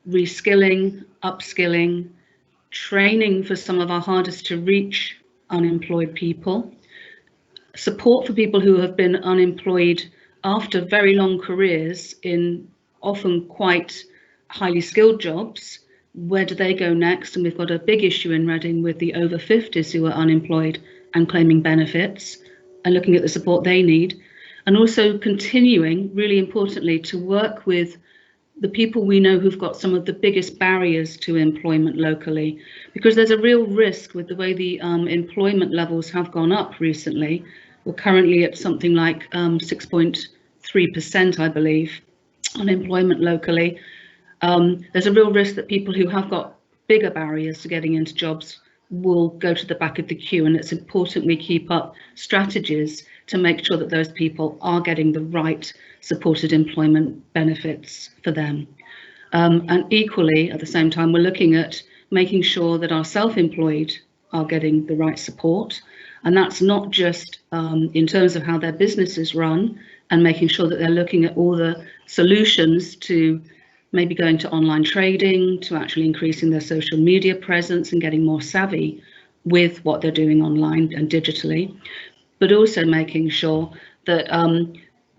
Speaker 15: reskilling, upskilling, training for some of our hardest to reach unemployed people, support for people who have been unemployed after very long careers in often quite highly skilled jobs. Where do they go next? And we've got a big issue in Reading with the over 50s who are unemployed and claiming benefits, and looking at the support they need. And also continuing, really importantly, to work with the people we know who've got some of the biggest barriers to employment locally, because there's a real risk with the way the employment levels have gone up recently. We're currently at something like 6.3%, I believe, unemployment locally. There's a real risk that people who have got bigger barriers to getting into jobs will go to the back of the queue, and it's important we keep up strategies to make sure that those people are getting the right supported employment benefits for them. And equally, at the same time, we're looking at making sure that our self-employed are getting the right support. And that's not just in terms of how their businesses run and making sure that they're looking at all the solutions to maybe going to online trading, to actually increasing their social media presence and getting more savvy with what they're doing online and digitally, but also making sure that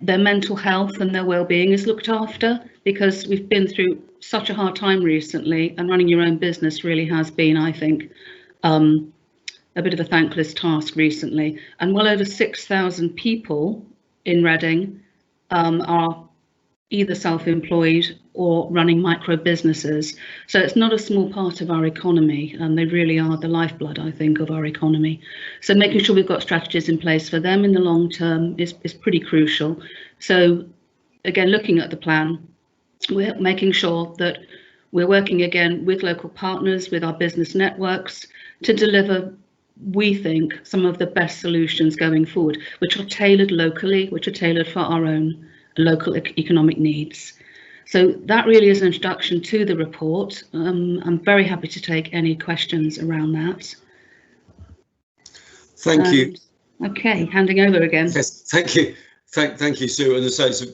Speaker 15: their mental health and their well-being is looked after, because we've been through such a hard time recently, and running your own business really has been, I think, a bit of a thankless task recently. And well over 6,000 people in Reading are either self-employed or running micro businesses. So it's not a small part of our economy, and they really are the lifeblood, I think, of our economy. So making sure we've got strategies in place for them in the long term is pretty crucial. So again, looking at the plan, we're making sure that we're working again with local partners, with our business networks, to deliver, we think, some of the best solutions going forward, which are tailored locally, which are tailored for our own local economic needs. So that really is an introduction to the report. I'm very happy to take any questions around that.
Speaker 1: Thank you.
Speaker 15: Okay, handing over again.
Speaker 1: Yes, thank you. Thank you, Sue. And as I say, it's a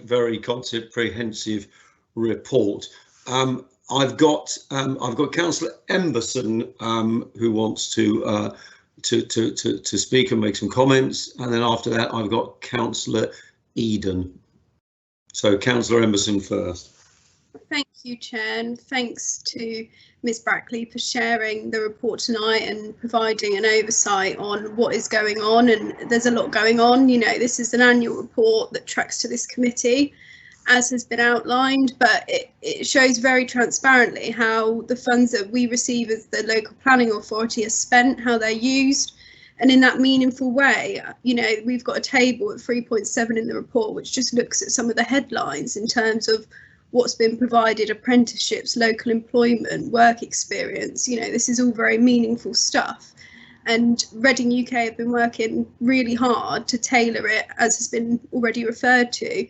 Speaker 1: very comprehensive report. I've got Councillor Emberson who wants to speak and make some comments, and then after that I've got Councillor Eden. So Councillor Emberson first.
Speaker 5: Thank you, Chair, and thanks to Ms Brackley for sharing the report tonight and providing an oversight on what is going on. And there's a lot going on. You know, this is an annual report that tracks to this committee, as has been outlined, but it shows very transparently how the funds that we receive as the local planning authority are spent, how they're used, and in that meaningful way. You know, we've got a table at 3.7 in the report which just looks at some of the headlines in terms of what's been provided: apprenticeships, local employment, work experience. You know, this is all very meaningful stuff, and Reading UK have been working really hard to tailor it, as has been already referred to,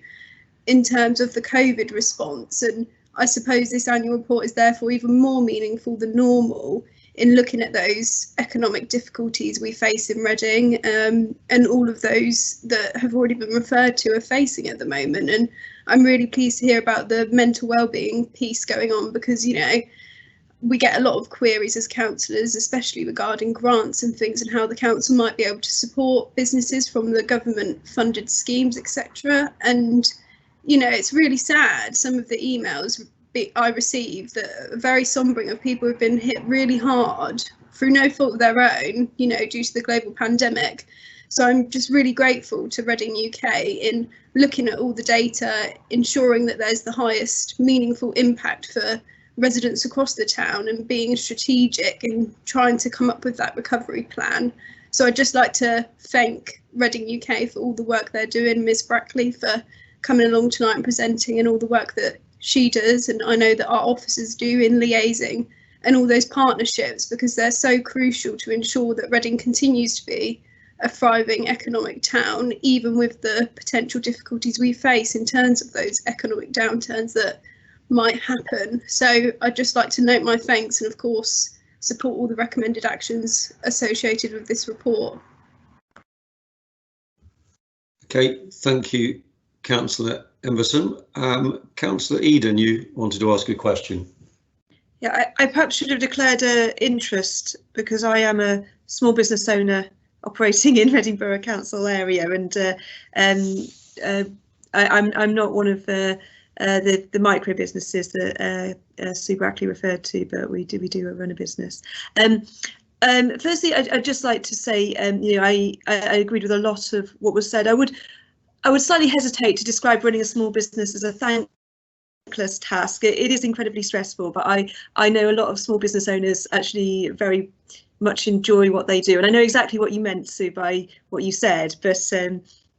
Speaker 5: in terms of the COVID response. And I suppose this annual report is therefore even more meaningful than normal in looking at those economic difficulties we face in Reading, and all of those that have already been referred to are facing at the moment. And I'm really pleased to hear about the mental wellbeing piece going on, because, you know, we get a lot of queries as councillors, especially regarding grants and things, and how the council might be able to support businesses from the government funded schemes, etc. And, you know, it's really sad, some of the emails I received that are very sombering, of people who've been hit really hard through no fault of their own, you know, due to the global pandemic. So I'm just really grateful to Reading UK in looking at all the data, ensuring that there's the highest meaningful impact for residents across the town, and being strategic in trying to come up with that recovery plan. So I'd just like to thank Reading UK for all the work they're doing, Ms Brackley for coming along tonight and presenting, and all the work that she does, and I know that our officers do, in liaising and all those partnerships, because they're so crucial to ensure that Reading continues to be a thriving economic town, even with the potential difficulties we face in terms of those economic downturns that might happen. So I'd just like to note my thanks and of course support all the recommended actions associated with this report.
Speaker 1: Okay, thank you, Councillor Emberson. Councillor Eden, you wanted to ask a question.
Speaker 4: Yeah, I perhaps should have declared an interest because I am a small business owner operating in Reading Borough Council area, and I'm not one of the micro businesses that Sue Brackley referred to, but we do run a business. Firstly, I'd just like to say, I agreed with a lot of what was said. I would slightly hesitate to describe running a small business as a thankless task. It is incredibly stressful, but I know a lot of small business owners actually very much enjoy what they do, and I know exactly what you meant, Sue, by what you said. But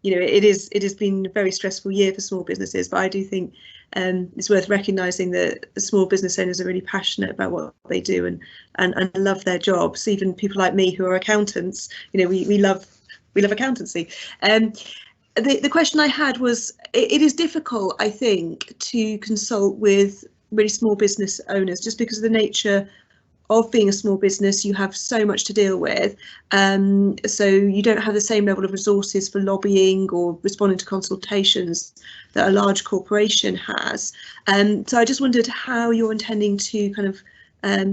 Speaker 4: it has been a very stressful year for small businesses. But I do think it's worth recognising that the small business owners are really passionate about what they do and love their jobs. Even people like me who are accountants, we love accountancy. The question I had was, it is difficult, I think, to consult with really small business owners just because of the nature of being a small business. You have so much to deal with, so you don't have the same level of resources for lobbying or responding to consultations that a large corporation has. So I just wondered how you're intending to kind of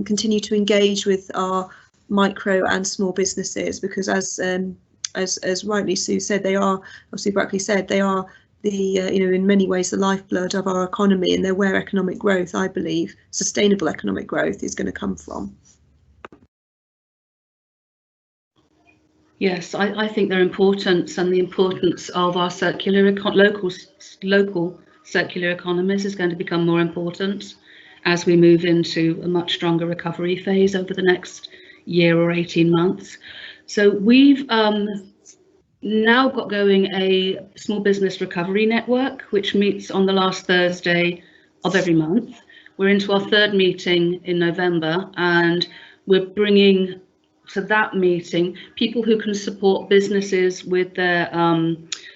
Speaker 4: continue to engage with our micro and small businesses, because as rightly Sue said, they are, or Sue Brackley said, they are the in many ways the lifeblood of our economy, and they're where economic growth, I believe, sustainable economic growth, is going to come from.
Speaker 15: Yes, I think their importance and the importance of our local circular economies is going to become more important as we move into a much stronger recovery phase over the next year or 18 months. So we've now got going a small business recovery network, which meets on the last Thursday of every month. We're into our third meeting in November, and we're bringing to that meeting people who can support businesses with their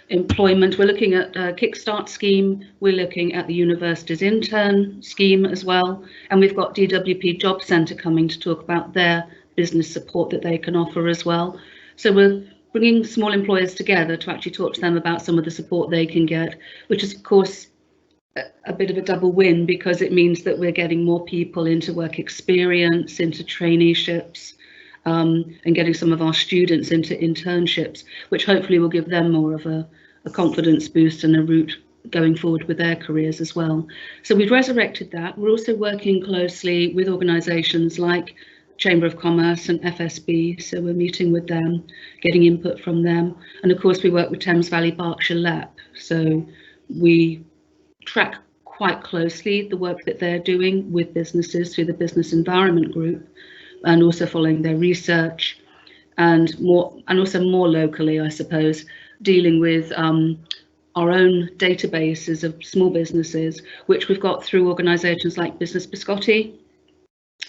Speaker 15: employment. We're looking at a Kickstart scheme, we're looking at the university's intern scheme as well, and we've got DWP Job Centre coming to talk about their business support that they can offer as well. So we're bringing small employers together to actually talk to them about some of the support they can get, which is of course a bit of a double win, because it means that we're getting more people into work experience, into traineeships, and getting some of our students into internships, which hopefully will give them more of a confidence boost and a route going forward with their careers as well. So we've resurrected that. We're also working closely with organisations like Chamber of Commerce and FSB, so we're meeting with them, getting input from them, and of course we work with Thames Valley Berkshire LEP, so we track quite closely the work that they're doing with businesses through the Business Environment Group, and also following their research, and also more locally, I suppose, dealing with our own databases of small businesses, which we've got through organisations like Business Biscotti,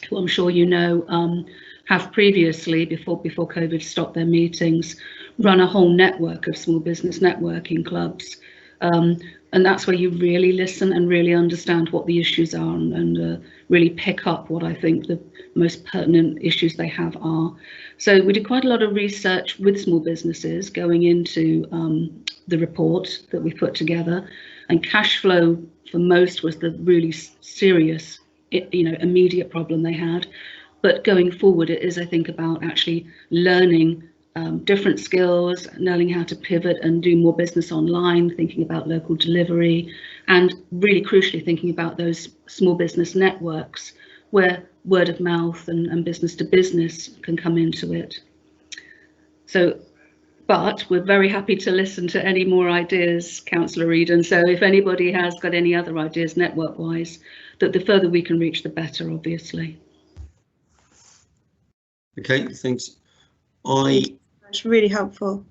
Speaker 15: who I'm sure you know have previously, before COVID stopped their meetings, run a whole network of small business networking clubs. And that's where you really listen and really understand what the issues are, and really pick up what I think the most pertinent issues they have are. So we did quite a lot of research with small businesses going into the report that we put together, and cash flow for most was the really serious immediate problem they had. But going forward, it is, I think, about actually learning different skills, learning how to pivot and do more business online, thinking about local delivery, and really crucially thinking about those small business networks where word of mouth and business to business can come into it. So, but we're very happy to listen to any more ideas, Councillor Eden. So if anybody has got any other ideas network-wise, that the further we can reach, the better, obviously.
Speaker 1: Okay, thanks.
Speaker 4: That's really helpful.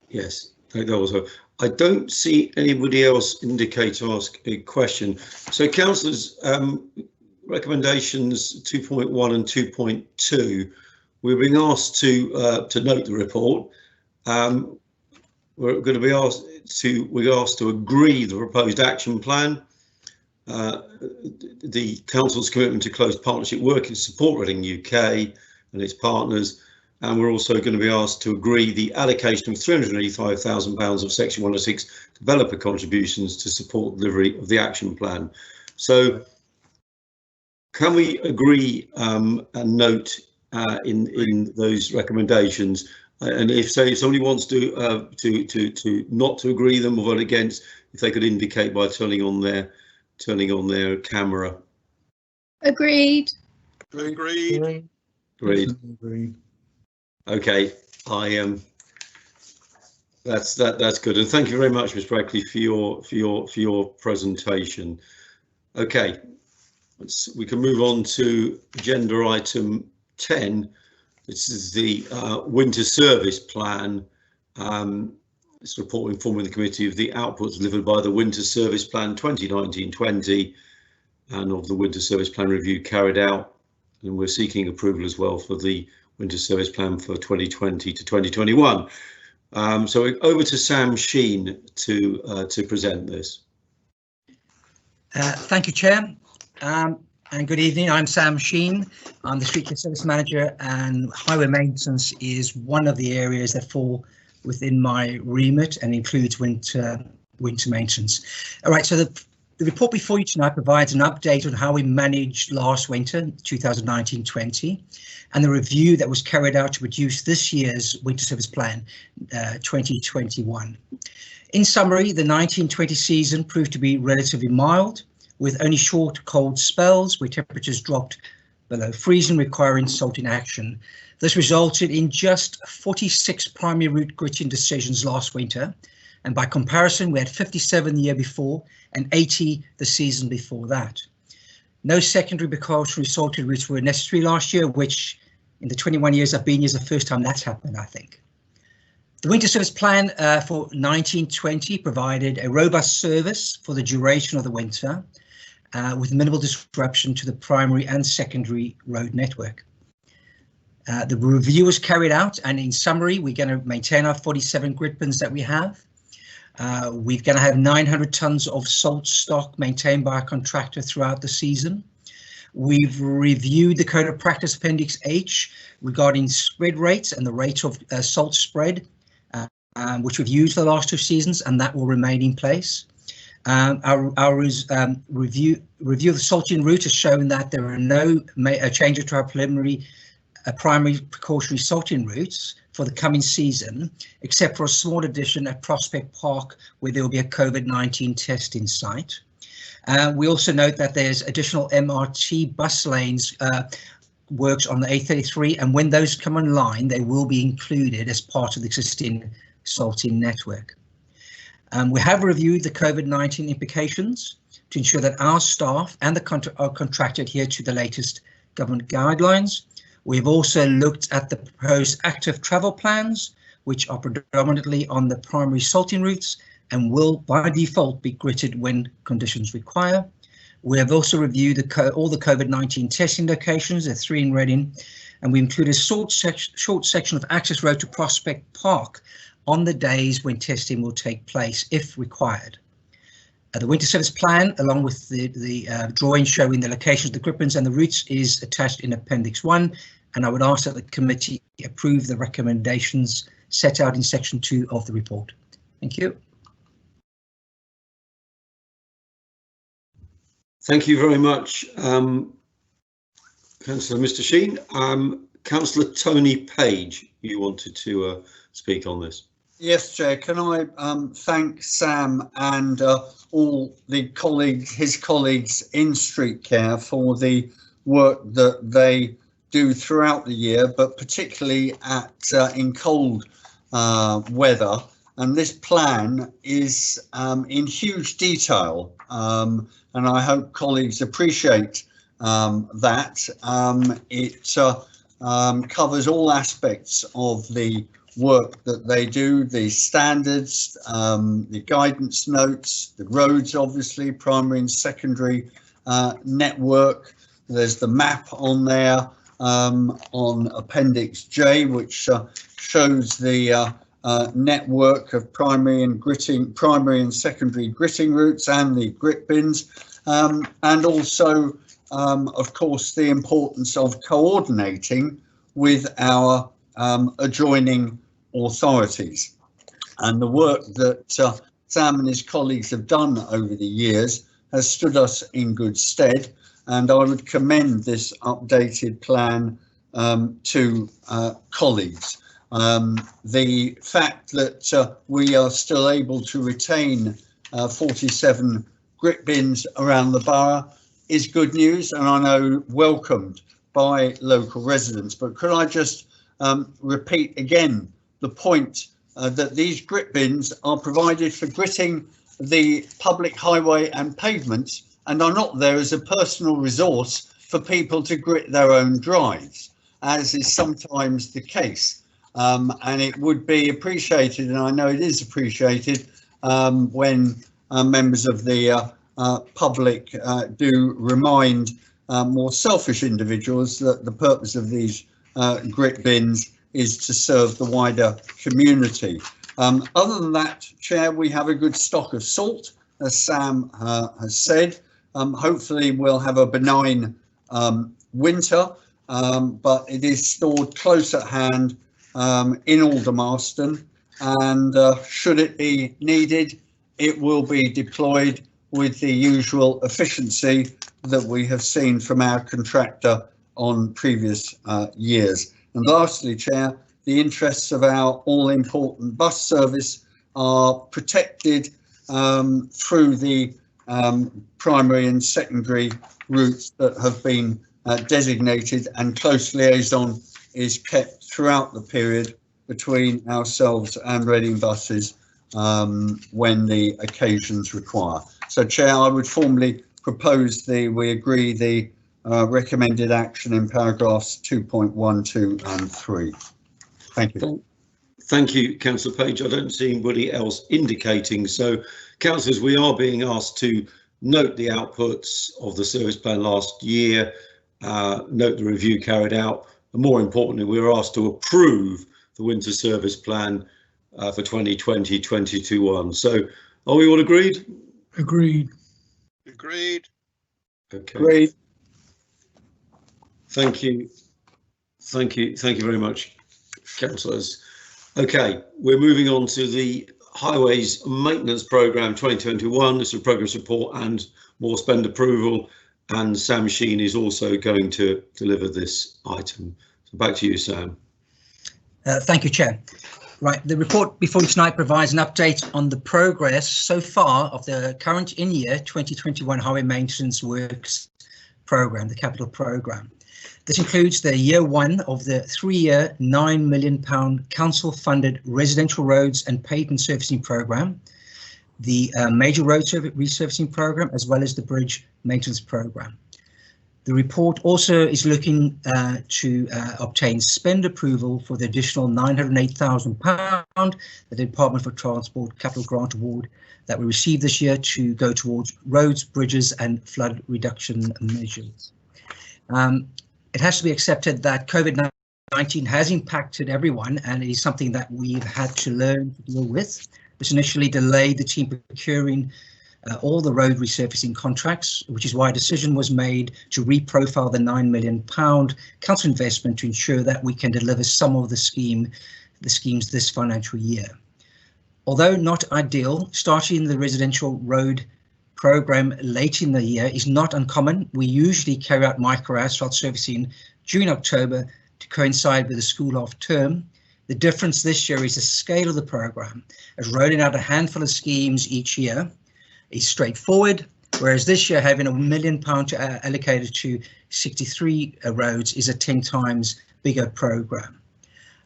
Speaker 1: Yes, that was her. I don't see anybody else indicate to ask a question. So, councillors, recommendations 2.1 and 2.2, we're being asked to note the report. We're going to be asked to agree the proposed action plan, the Council's commitment to close partnership work in support Reading UK and its partners, and we're also going to be asked to agree the allocation of £385,000 of Section 106 developer contributions to support delivery of the action plan. So can we agree and note in those recommendations? And if somebody wants to not to agree them or vote against, if they could indicate by turning on their camera.
Speaker 5: Agreed.
Speaker 6: Agreed.
Speaker 1: Agreed. Okay, that's good, and thank you very much, Ms. Brackley, for your presentation. Okay, we can move on to agenda item 10. This is the winter service plan. This report informing the committee of the outputs delivered by the winter service plan 2019-20 and of the winter service plan review carried out, and we're seeking approval as well for the winter service plan for 2020 to 2021. So over to Sam Sheen to present this.
Speaker 16: Thank you, Chair, and good evening. I'm Sam Sheen. I'm the Street Care Service Manager, and highway maintenance is one of the areas that fall within my remit and includes winter maintenance. All right, so the report before you tonight provides an update on how we managed last winter, 2019-20, and the review that was carried out to produce this year's winter service plan, 2021. In summary, the 19-20 season proved to be relatively mild, with only short cold spells where temperatures dropped below freezing, requiring salting action. This resulted in just 46 primary route gritting decisions last winter, and by comparison, we had 57 the year before and 80 the season before that. No secondary precautionary salted routes were necessary last year, which in the 21 years I've been here is the first time that's happened, I think. The winter service plan for 19-20 provided a robust service for the duration of the winter, with minimal disruption to the primary and secondary road network. The review was carried out, and in summary, we're going to maintain our 47 grid bins that we have. We're going to have 900 tonnes of salt stock maintained by our contractor throughout the season. We've reviewed the Code of Practice Appendix H regarding spread rates and the rate of salt spread, which we've used for the last 2 seasons, and that will remain in place. Our review of the salting route has shown that there are no changes to our primary precautionary salting routes for the coming season, except for a small addition at Prospect Park, where there will be a COVID-19 testing site. We also note that there's additional MRT bus lanes works on the A33, and when those come online, they will be included as part of the existing salting network. We have reviewed the COVID-19 implications to ensure that our staff and our contractor adhere to the latest government guidelines. We've also looked at the proposed active travel plans, which are predominantly on the primary salting routes and will by default be gritted when conditions require. We have also reviewed all the COVID-19 testing locations, there are 3 in Reading, and we include a short section of access road to Prospect Park on the days when testing will take place if required. The winter service plan, along with the drawing showing the locations of the grid bins and the routes, is attached in Appendix 1, and I would ask that the committee approve the recommendations set out in Section 2 of the report. Thank you.
Speaker 1: Thank you very much, Councillor Mr. Sheen. Councillor Tony Page, you wanted to speak on this.
Speaker 8: Yes, Chair. Can I thank Sam and all the his colleagues in Street Care for the work that they do throughout the year, but particularly in cold weather. And this plan is in huge detail, and I hope colleagues appreciate that. It covers all aspects of the work that they do, the standards, the guidance notes, the roads, obviously, primary and secondary network, There's the map on there on Appendix J, which shows the network of primary and secondary gritting routes and the grit bins, and also, of course, the importance of coordinating with our adjoining authorities. And the work that Sam and his colleagues have done over the years has stood us in good stead, and I would commend this updated plan to colleagues. The fact that we are still able to retain 47 grit bins around the borough is good news, and I know welcomed by local residents. But could I just repeat again the point that these grit bins are provided for gritting the public highway and pavements, and are not there as a personal resource for people to grit their own drives, as is sometimes the case. And it would be appreciated, and I know it is appreciated, when members of the public do remind more selfish individuals that the purpose of these grit bins is to serve the wider community. Other than that, Chair, we have a good stock of salt, as Sam has said. Hopefully we'll have a benign winter, but it is stored close at hand in Aldermaston, and should it be needed, it will be deployed with the usual efficiency that we have seen from our contractor on previous years. And lastly, Chair, the interests of our all-important bus service are protected through the primary and secondary routes that have been designated, and close liaison is kept throughout the period between ourselves and Reading buses when the occasions require. So, Chair, I would formally propose we agree the recommended action in paragraphs 2.1, 2 and 3. Thank you.
Speaker 1: Thank you, Councillor Page. I don't see anybody else indicating. So, councillors, we are being asked to note the outputs of the service plan last year, note the review carried out, and more importantly, we were asked to approve the winter service plan for 2020-22-1. So, are we all agreed?
Speaker 2: Agreed.
Speaker 6: Agreed.
Speaker 1: Okay.
Speaker 8: Agreed.
Speaker 1: Thank you. Thank you very much, councillors. Okay, we're moving on to the Highways Maintenance Programme 2021. This is a progress report and more spend approval, and Sam Sheen is also going to deliver this item. So back to you, Sam.
Speaker 16: Thank you, Chair. Right, the report before you tonight provides an update on the progress so far of the current in-year 2021 Highway Maintenance Works Programme, the capital programme. This includes the year one of the 3-year £9 million council-funded residential roads and pavement servicing programme, the major road resurfacing programme, as well as the bridge maintenance programme. The report also is looking to obtain spend approval for the additional £908,000 the Department for Transport Capital Grant Award that we received this year to go towards roads, bridges and flood reduction measures. It has to be accepted that COVID-19 has impacted everyone, and it is something that we've had to learn to deal with. This initially delayed the team procuring all the road resurfacing contracts, which is why a decision was made to reprofile the £9 million council investment to ensure that we can deliver some of the schemes this financial year. Although not ideal, starting the residential road programme late in the year is not uncommon. We usually carry out micro asphalt servicing during October to coincide with the school half term. The difference this year is the scale of the programme, as rolling out a handful of schemes each year is straightforward, whereas this year having £1 million allocated to 63 roads is a 10 times bigger programme.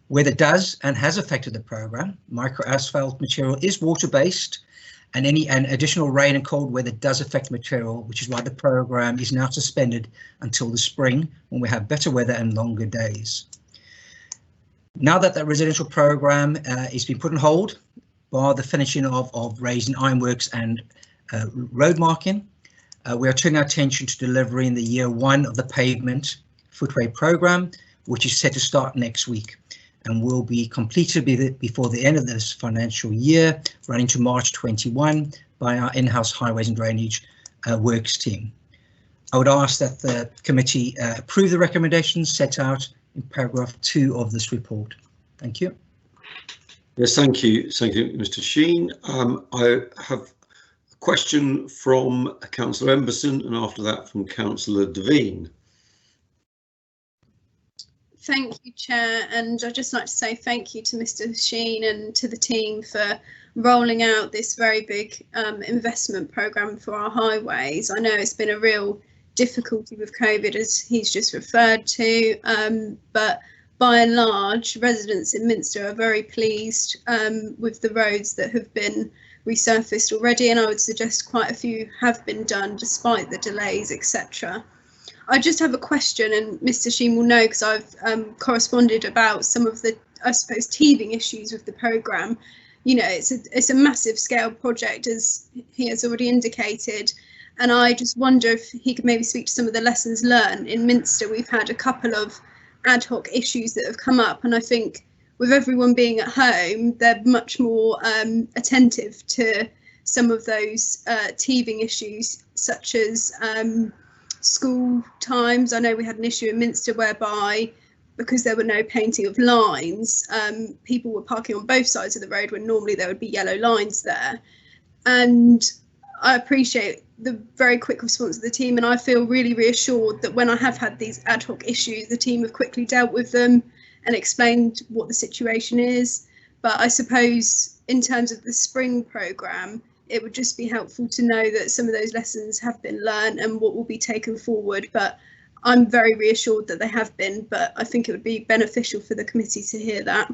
Speaker 16: Weather does and has affected the programme. Micro asphalt material is water-based, and any additional rain and cold weather does affect material, which is why the programme is now suspended until the spring, when we have better weather and longer days. Now that that residential programme is being put on hold, bar the finishing of raising ironworks and road marking, we are turning our attention to delivering the year 1 of the pavement footway programme, which is set to start next week and will be completed before the end of this financial year, running to March 21 by our in-house highways and drainage works team. I would ask that the committee approve the recommendations set out in paragraph 2 of this report. Thank you.
Speaker 1: Yes, thank you, Mr. Sheen. I have a question from Councillor Emberson and after that from Councillor Devine.
Speaker 5: Thank you, Chair, and I'd just like to say thank you to Mr. Sheen and to the team for rolling out this very big investment programme for our highways. I know it's been a real difficulty with COVID, as he's just referred to, but by and large, residents in Minster are very pleased with the roads that have been resurfaced already, and I would suggest quite a few have been done despite the delays, etc. I just have a question, and Mr. Sheen will know because I've corresponded about some of the, I suppose, teething issues with the programme. You know, it's a massive scale project, as he has already indicated, and I just wonder if he could maybe speak to some of the lessons learned. In Minster, we've had a couple of ad hoc issues that have come up, and I think with everyone being at home, they're much more attentive to some of those teething issues, such as school times. I know we had an issue in Minster whereby, because there were no painting of lines, people were parking on both sides of the road when normally there would be yellow lines there. And I appreciate the very quick response of the team, and I feel really reassured that when I have had these ad hoc issues, the team have quickly dealt with them and explained what the situation is. But I suppose in terms of the spring programme, it would just be helpful to know that some of those lessons have been learned and what will be taken forward. But I'm very reassured that they have been, but I think it would be beneficial for the committee to hear that.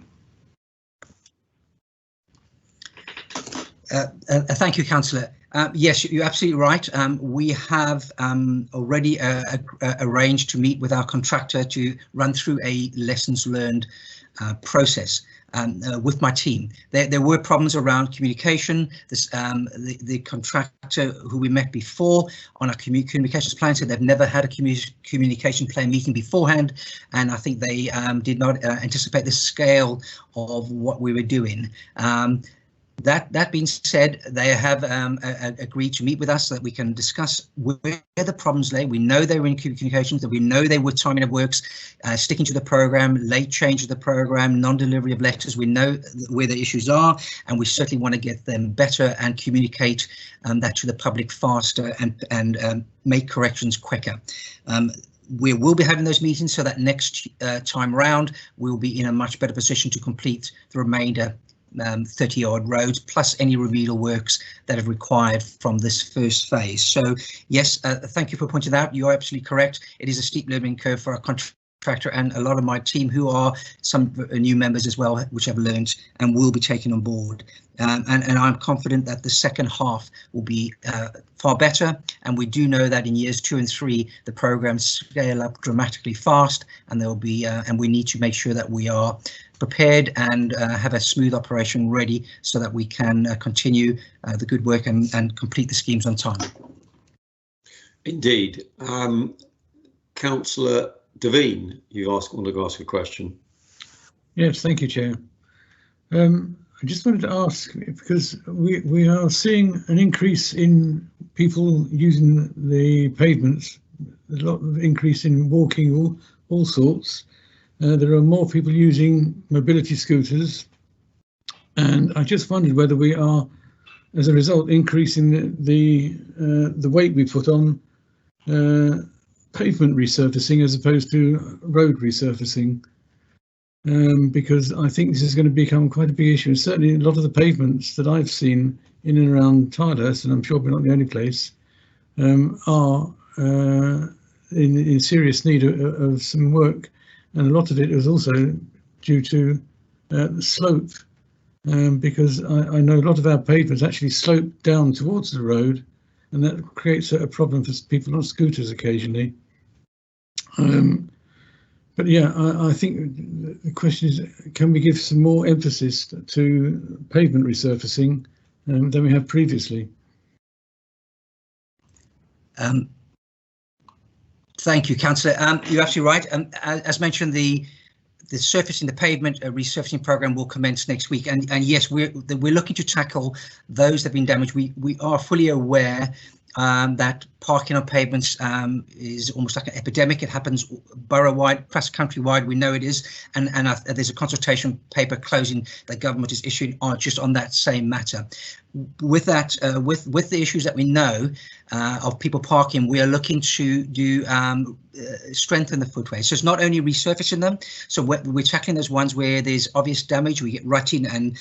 Speaker 16: Thank you, Councillor. Yes, you're absolutely right. We have already arranged to meet with our contractor to run through a lessons learned process with my team. There were problems around communication. The contractor who we met before on our communications plan said they've never had a communication plan meeting beforehand, and I think they did not anticipate the scale of what we were doing. That being said, they have agreed to meet with us so that we can discuss where the problems lay. We know they were in communications, that we know they were timing of works, sticking to the programme, late change of the programme, non-delivery of letters. We know where the issues are, and we certainly want to get them better and communicate that to the public faster and make corrections quicker. We will be having those meetings so that next time round we'll be in a much better position to complete the remainder 30-odd roads, plus any remedial works that are required from this first phase. So yes, thank you for pointing that out. You are absolutely correct. It is a steep learning curve for our contractor and a lot of my team, who are some new members as well, which have learned and will be taken on board. And I'm confident that the second half will be far better. And we do know that in years 2 and 3, the programs scale up dramatically fast, and there will be and we need to make sure that we are prepared and have a smooth operation ready so that we can continue the good work and complete the schemes on time.
Speaker 1: Indeed. Councillor Devine, you wanted to ask a question.
Speaker 3: Yes, thank you, Chair. I just wanted to ask, because we are seeing an increase in people using the pavements, a lot of increase in walking, all sorts. There are more people using mobility scooters, and I just wondered whether we are, as a result, increasing the weight we put on pavement resurfacing as opposed to road resurfacing, because I think this is going to become quite a big issue. Certainly, a lot of the pavements that I've seen in and around Tilehurst, and I'm sure we're not the only place, are in serious need of some work. And a lot of it is also due to the slope, because I know a lot of our pavements actually slope down towards the road, and that creates a problem for people on scooters occasionally. But yeah, I think the question is, can we give some more emphasis to pavement resurfacing than we have previously?
Speaker 16: Thank you, Councillor. You're absolutely right. As mentioned, the surfacing, the pavement resurfacing program will commence next week, and yes, we're looking to tackle those that have been damaged. We are fully aware that parking on pavements is almost like an epidemic. It happens borough-wide, plus country-wide. We know it is, and there's a consultation paper closing that government is issuing just on that same matter. With that, with the issues that we know of people parking, we are looking to do strengthen the footways. So it's not only resurfacing them. So we're tackling those ones where there's obvious damage. We get rutting and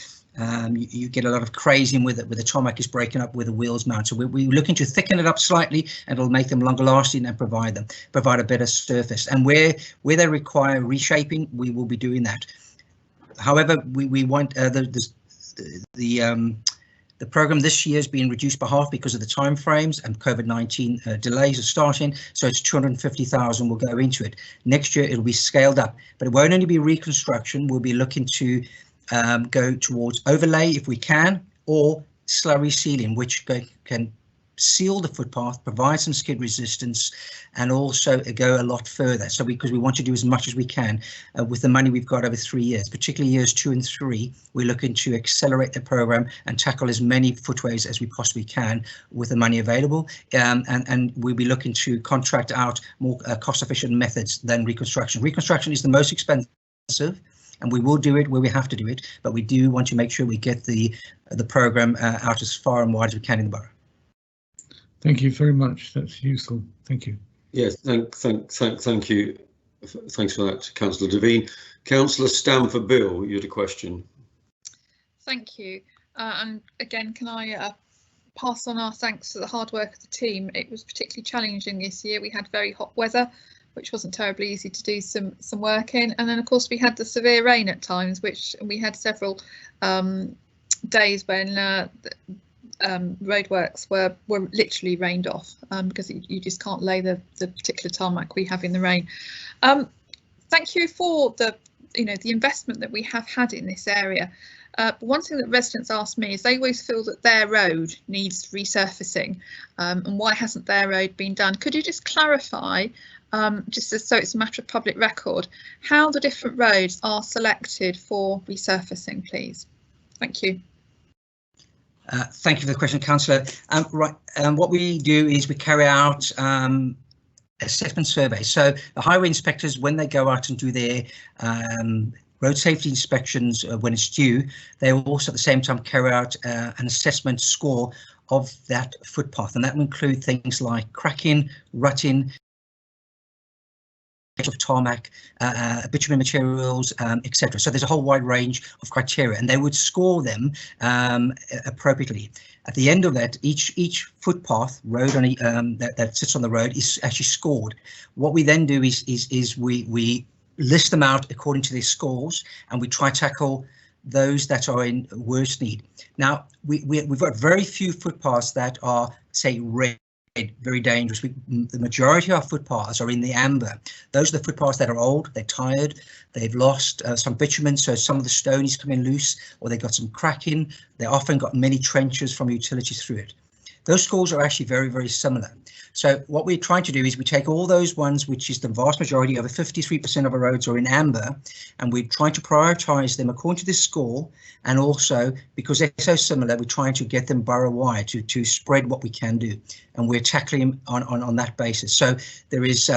Speaker 16: you get a lot of crazing with it, where the tarmac is breaking up, where the wheels mount. So we're looking to thicken it up slightly, and it'll make them longer lasting and provide a better surface. And where they require reshaping, we will be doing that. However, we want the program this year is being reduced by half because of the time frames and COVID-19 delays are starting. So it's 250,000 will go into it. Next year it'll be scaled up, but it won't only be reconstruction. We'll be looking to go towards overlay if we can, or slurry sealing, which can seal the footpath, provide some skid resistance, and also go a lot further. So because we want to do as much as we can with the money we've got over 3 years, particularly years 2 and 3, we're looking to accelerate the program and tackle as many footways as we possibly can with the money available. And we'll be looking to contract out more cost-efficient methods than reconstruction. Reconstruction is the most expensive, and we will do it where we have to do it, but we do want to make sure we get the program out as far and wide as we can in the borough.
Speaker 3: Thank you very much. That's useful. Thank you.
Speaker 1: Yes, thank you. Thanks for that, Councillor Devine. Councillor Stamford Bill, you had a question.
Speaker 14: Thank you. And again, can I pass on our thanks to the hard work of the team? It was particularly challenging this year. We had very hot weather, which wasn't terribly easy to do some work in. And then, of course, we had the severe rain at times, which we had several days when roadworks were literally rained off because you just can't lay the particular tarmac we have in the rain. Thank you for the investment that we have had in this area. But one thing that residents ask me is they always feel that their road needs resurfacing, and why hasn't their road been done? Could you just clarify, just so it's a matter of public record, how the different roads are selected for resurfacing, please? Thank you.
Speaker 16: Thank you for the question, Councillor. What we do is we carry out assessment surveys. So the highway inspectors, when they go out and do their road safety inspections when it's due, they will also at the same time carry out an assessment score of that footpath, and that will include things like cracking, rutting, of tarmac, bitumen materials, etc. So there's a whole wide range of criteria, and they would score them appropriately. At the end of that, each footpath road on that sits on the road is actually scored. What we then do is we list them out according to their scores, and we try to tackle those that are in worse need. Now we've got very few footpaths that are, say, red, very dangerous. The majority of our footpaths are in the amber. Those are the footpaths that are old, they're tired, they've lost some bitumen, so some of the stone is coming loose, or they've got some cracking. They often got many trenches from utilities through it. Those scores are actually very, very similar. So what we're trying to do is we take all those ones, which is the vast majority, over 53% of our roads are in amber, and we're trying to prioritise them according to this score, and also because they're so similar, we're trying to get them borough-wide to spread what we can do, and we're tackling on that basis. So there is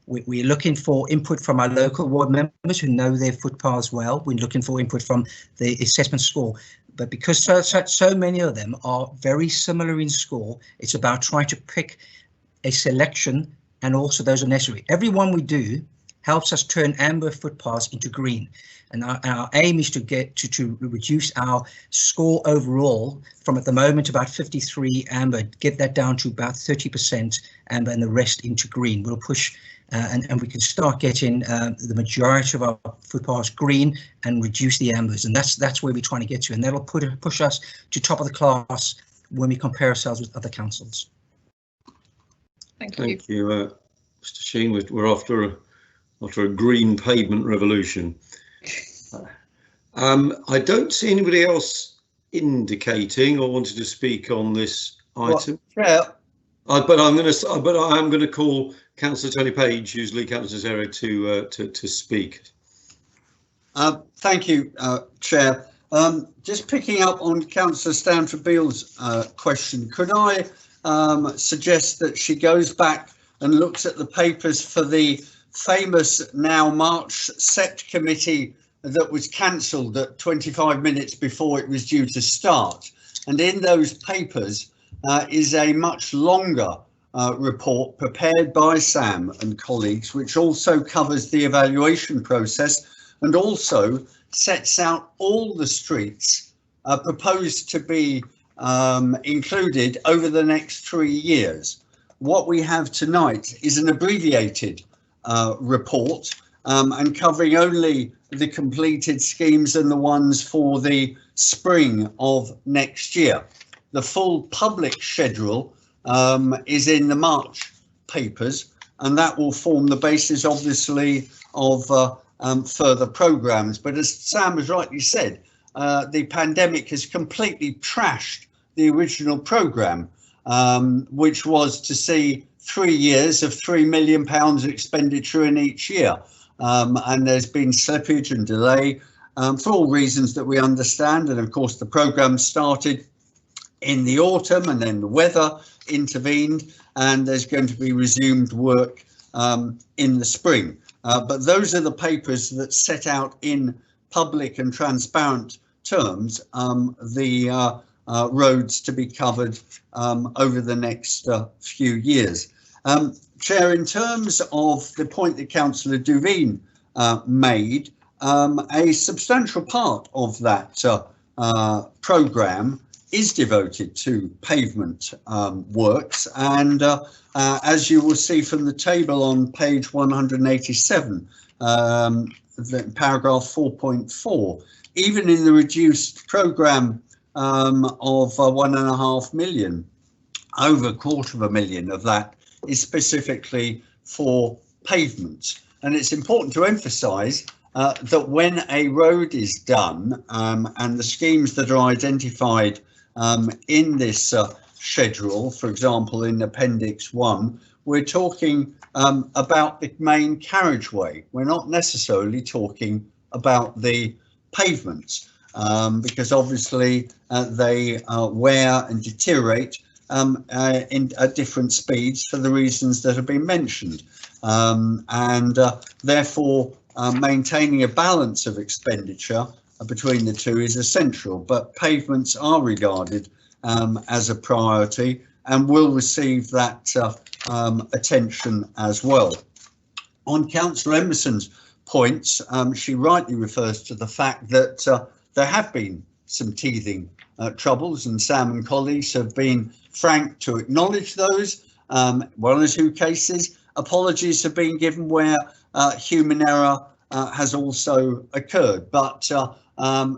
Speaker 16: we're looking for input from our local ward members who know their footpaths well. We're looking for input from the assessment score. But because so many of them are very similar in score, it's about trying to pick a selection, and also those are necessary. Every one we do helps us turn amber footpaths into green, and our aim is to get to reduce our score overall from at the moment about 53 amber, get that down to about 30% amber and the rest into green. We'll push and we can start getting the majority of our footpaths green and reduce the ambers, and that's where we're trying to get to, and that'll push us to top of the class when we compare ourselves with other councils.
Speaker 14: Thank
Speaker 1: you, Mr. Sheen. We're after a green pavement revolution. I don't see anybody else indicating or wanted to speak on this item.
Speaker 8: Well,
Speaker 1: but I am going to call Councillor Tony Page, who's lead councillor this area, to speak.
Speaker 8: Thank you, Chair. Just picking up on Councillor Stanford Beale's question, could I suggest that she goes back and looks at the papers for the famous now March SEPT committee that was cancelled at 25 minutes before it was due to start? And in those papers is a much longer report prepared by Sam and colleagues, which also covers the evaluation process and also sets out all the streets proposed to be included over the next 3 years. What we have tonight is an abbreviated report and covering only the completed schemes and the ones for the spring of next year. The full public schedule is in the March papers, and that will form the basis, obviously, of further programmes. But as Sam has rightly said, the pandemic has completely trashed the original programme, which was to see 3 years of £3 million expenditure in each year. And there's been slippage and delay for all reasons that we understand. And of course, the programme started in the autumn and then the weather intervened, and there's going to be resumed work in the spring. But those are the papers that set out in public and transparent terms the roads to be covered over the next few years. Chair, in terms of the point that Councillor Duveen made, a substantial part of that programme is devoted to pavement works, and as you will see from the table on page 187, paragraph 4.4, even in the reduced programme of 1.5 million, over £250,000 of that is specifically for pavements. And it's important to emphasise that when a road is done and the schemes that are identified in this schedule, for example, in Appendix 1, we're talking about the main carriageway. We're not necessarily talking about the pavements because obviously they wear and deteriorate at different speeds for the reasons that have been mentioned, and therefore maintaining a balance of expenditure between the two is essential. But pavements are regarded as a priority and will receive that attention as well. On Councillor Emerson's points, she rightly refers to the fact that there have been some teething troubles, and Sam and colleagues have been frank to acknowledge those. One or two cases, apologies have been given where human error has also occurred, but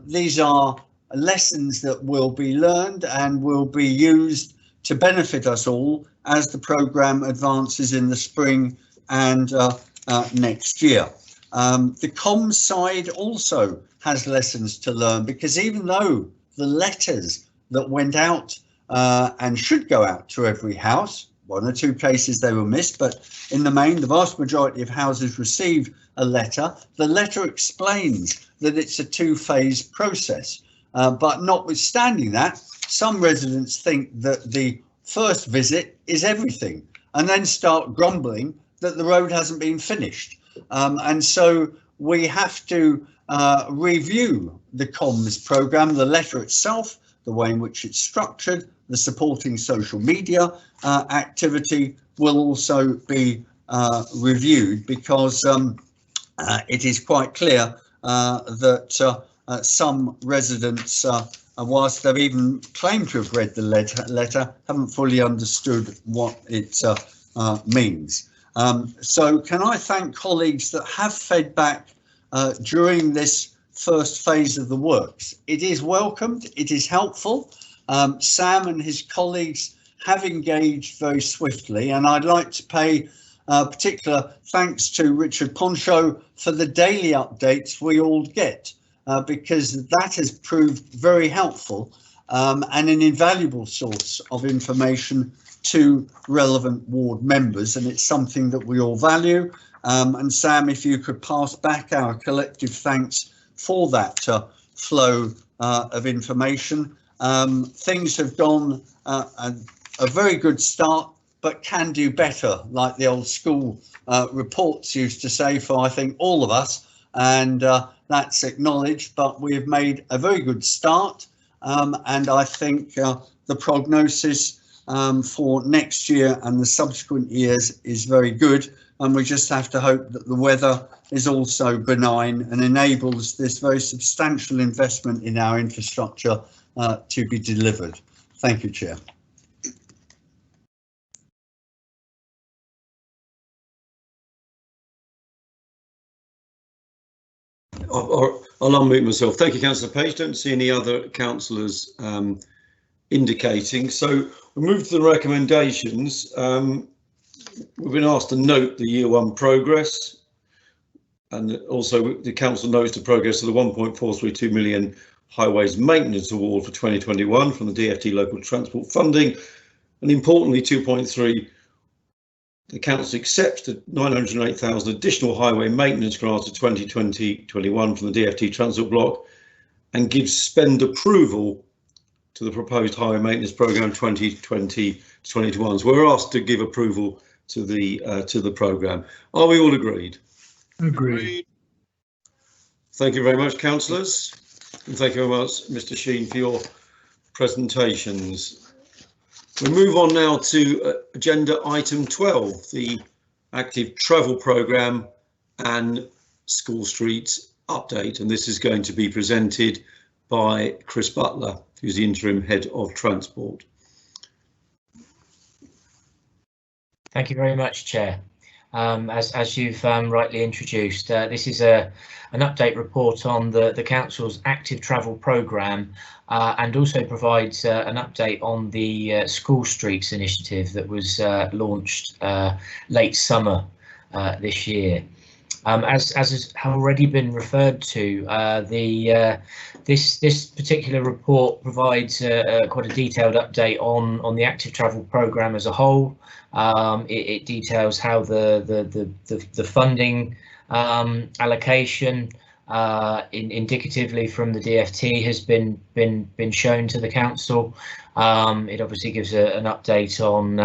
Speaker 8: these are lessons that will be learned and will be used to benefit us all as the programme advances in the spring and next year. The comms side also has lessons to learn, because even though the letters that went out and should go out to every house, one or two cases they were missed, but in the main, the vast majority of houses received a letter. The letter explains that it's a two-phase process, but notwithstanding that, some residents think that the first visit is everything and then start grumbling that the road hasn't been finished. And so we have to review the comms programme, the letter itself, the way in which it's structured, the supporting social media activity will also be reviewed, because it is quite clear that some residents, whilst they've even claimed to have read the letter, haven't fully understood what it means. So can I thank colleagues that have fed back during this first phase of the works. It is welcomed, it is helpful. Sam and his colleagues have engaged very swiftly, and I'd like to pay particular thanks to Richard Poncho for the daily updates we all get, because that has proved very helpful and an invaluable source of information to relevant ward members, and it's something that we all value. And Sam, if you could pass back our collective thanks for that flow of information. Things have gone a very good start, but can do better, like the old school reports used to say for, I think, all of us, and that's acknowledged, but we have made a very good start, and I think the prognosis for next year and the subsequent years is very good, and we just have to hope that the weather is also benign and enables this very substantial investment in our infrastructure to be delivered. Thank you, Chair.
Speaker 1: I'll unmute myself. Thank you, Councillor Page. Don't see any other councillors indicating. So we move to the recommendations. We've been asked to note the year one progress, and also the council notes the progress of the 1.432 million highways maintenance award for 2021 from the DFT local transport funding, and importantly 2.3, the council accepts the 908,000 additional highway maintenance grants for 2020-21 from the DFT transport block and gives spend approval to the proposed highway maintenance programme 2020-21. So we're asked to give approval to the programme. Are we all agreed?
Speaker 3: Agreed.
Speaker 1: Thank you very much, councillors, and thank you very much, Mr. Sheen, for your presentations. We move on now to agenda item 12, the active travel programme and school streets update, and this is going to be presented by Chris Butler, who's the interim head of transport.
Speaker 17: Thank you very much, Chair. As you've rightly introduced, this is an update report on the Council's active travel programme and also provides an update on the School Streets initiative that was launched late summer this year. As has already been referred to, this particular report provides quite a detailed update on the active travel programme as a whole. It details how the funding allocation indicatively from the DFT has been shown to the council. It obviously gives an update on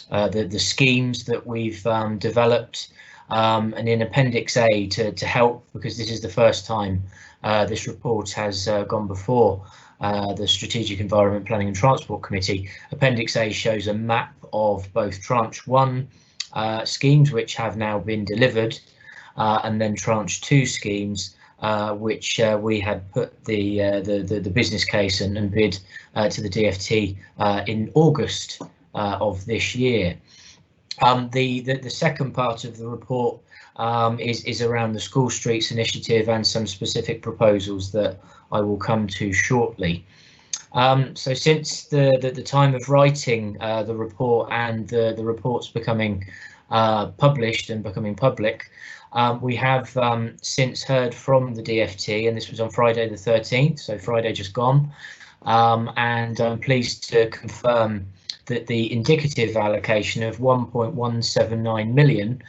Speaker 17: the schemes that we've developed. And in Appendix A, to help, because this is the first time this report has gone before the Strategic Environment Planning and Transport Committee, Appendix A shows a map of both Tranche 1 schemes which have now been delivered, and then Tranche 2 schemes which we had put the business case and bid to the DFT in August of this year. The second part of the report is around the School Streets initiative and some specific proposals that I will come to shortly. So since the time of writing the report and the reports becoming published and becoming public, we have since heard from the DFT, and this was on Friday the 13th, so Friday just gone, and I'm pleased to confirm that the indicative allocation of 1.179 million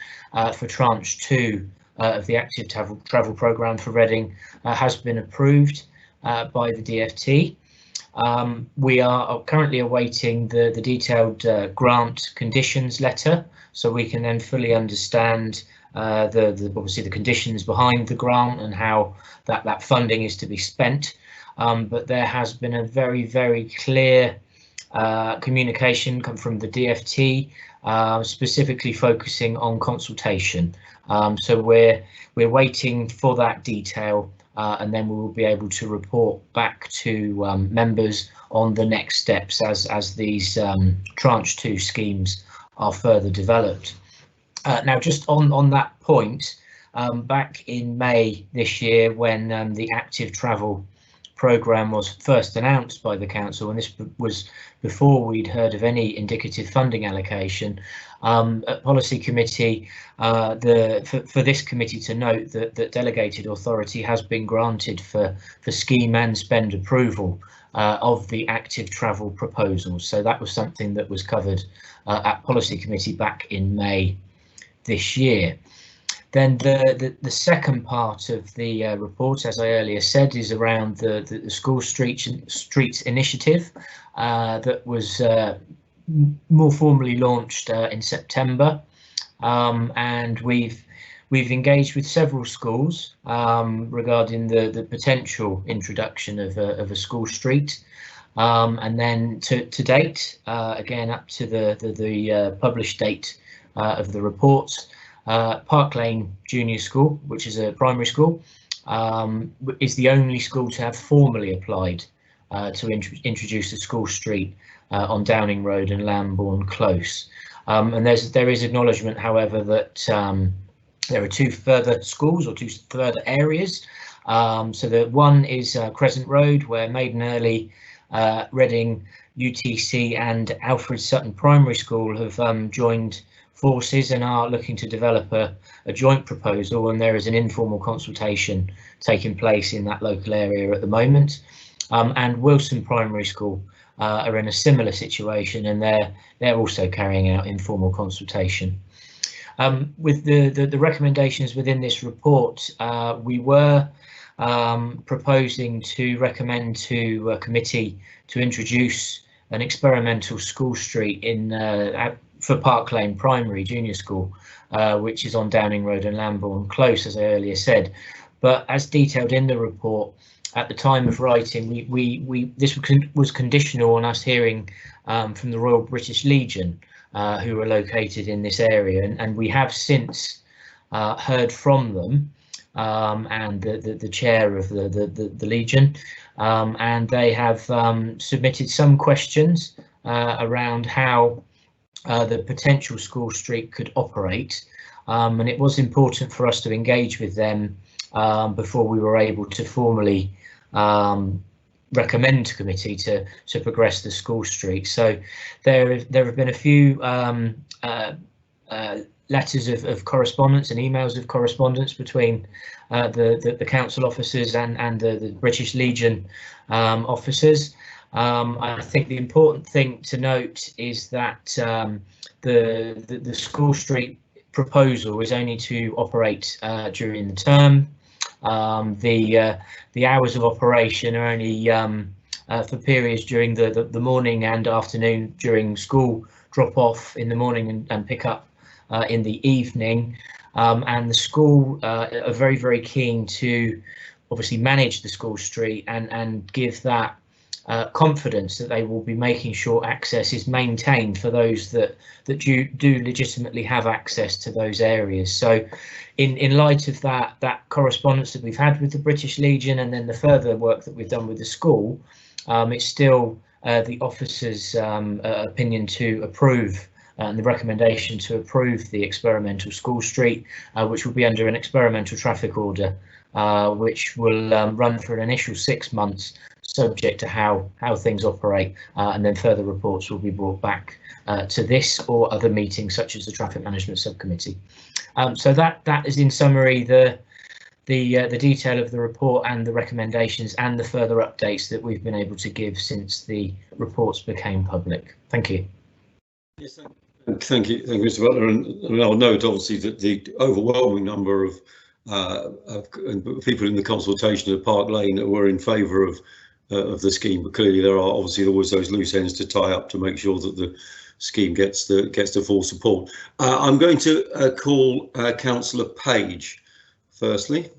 Speaker 17: for Tranche 2 of the active travel programme for Reading has been approved by the DFT. We are currently awaiting the detailed grant conditions letter, so we can then fully understand obviously the conditions behind the grant and how that funding is to be spent. But there has been a very, very clear communication come from the DFT, specifically focusing on consultation. So we're waiting for that detail, and then we will be able to report back to members on the next steps as these Tranche 2 schemes are further developed. Now, just on that point, back in May this year, when the active travel programme was first announced by the council, and this was before we'd heard of any indicative funding allocation, at policy committee, for this committee to note that delegated authority has been granted for scheme and spend approval of the active travel proposals. So that was something that was covered at Policy Committee back in May this year. Then the second part of the report, as I earlier said, is around the School Streets initiative that was more formally launched in September, and we've engaged with several schools regarding the potential introduction of a school street, and then to date, again up to the published date of the report, Park Lane Junior School, which is a primary school, is the only school to have formally applied to introduce a school street on Downing Road and Lambourne Close. And there is acknowledgement, however, that there are two further schools or two further areas. So the one is Crescent Road, where Maiden Early, Reading, UTC and Alfred Sutton Primary School have joined forces and are looking to develop a joint proposal, and there is an informal consultation taking place in that local area at the moment. And Wilson Primary School are in a similar situation, and they're also carrying out informal consultation. With the recommendations within this report, we were proposing to recommend to a committee to introduce an experimental school street for Park Lane Primary Junior School, which is on Downing Road and Lambourne Close, as I earlier said. But as detailed in the report, at the time of writing, this was conditional on us hearing from the Royal British Legion, who are located in this area, and we have since heard from them and the chair of the Legion, and they have submitted some questions around how the potential school street could operate, and it was important for us to engage with them before we were able to formally recommend to committee to progress the school street. So there have been a few letters of correspondence and emails of correspondence between the council officers and the British Legion officers. I think the important thing to note is that the school street proposal is only to operate during the term. The hours of operation are only for periods during the morning and afternoon during school drop off in the morning and pick up in the evening, and the school are very, very keen to obviously manage the school street and give that confidence that they will be making sure access is maintained for those that do legitimately have access to those areas. So in light of that correspondence that we've had with the British Legion, and then the further work that we've done with the school, it's still the officers' opinion to approve and the recommendation to approve the experimental school street, which will be under an experimental traffic order, which will run for an initial 6 months, subject to how things operate, and then further reports will be brought back to this or other meetings such as the Traffic Management Subcommittee. So that is in summary the detail of the report and the recommendations and the further updates that we've been able to give since the reports became public. Thank you.
Speaker 1: Yes, thank you, Mr. Butler. And I'll note obviously that the overwhelming number of people in the consultation at Park Lane were in favour of the scheme, but clearly there are obviously always those loose ends to tie up to make sure that the scheme gets the full support. I'm going to call Councillor Page firstly.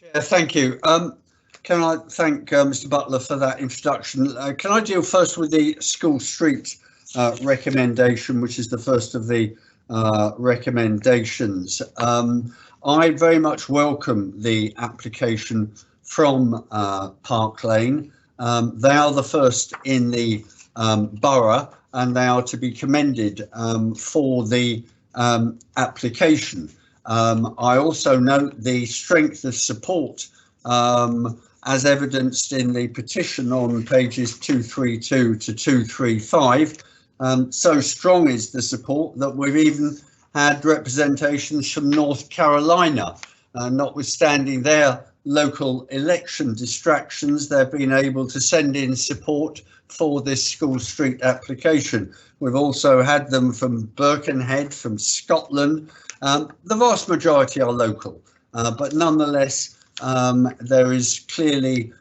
Speaker 8: Yeah, thank you. Can I thank Mr. Butler for that introduction? Can I deal first with the school street recommendation, which is the first of the recommendations? I very much welcome the application from Park Lane. They are the first in the borough, and they are to be commended for the application. I also note the strength of support as evidenced in the petition on pages 232 to 235. So strong is the support that we've even had representations from North Carolina, notwithstanding their local election distractions, they've been able to send in support for this School Street application. We've also had them from Birkenhead, from Scotland. The vast majority are local, but nonetheless, there is clearly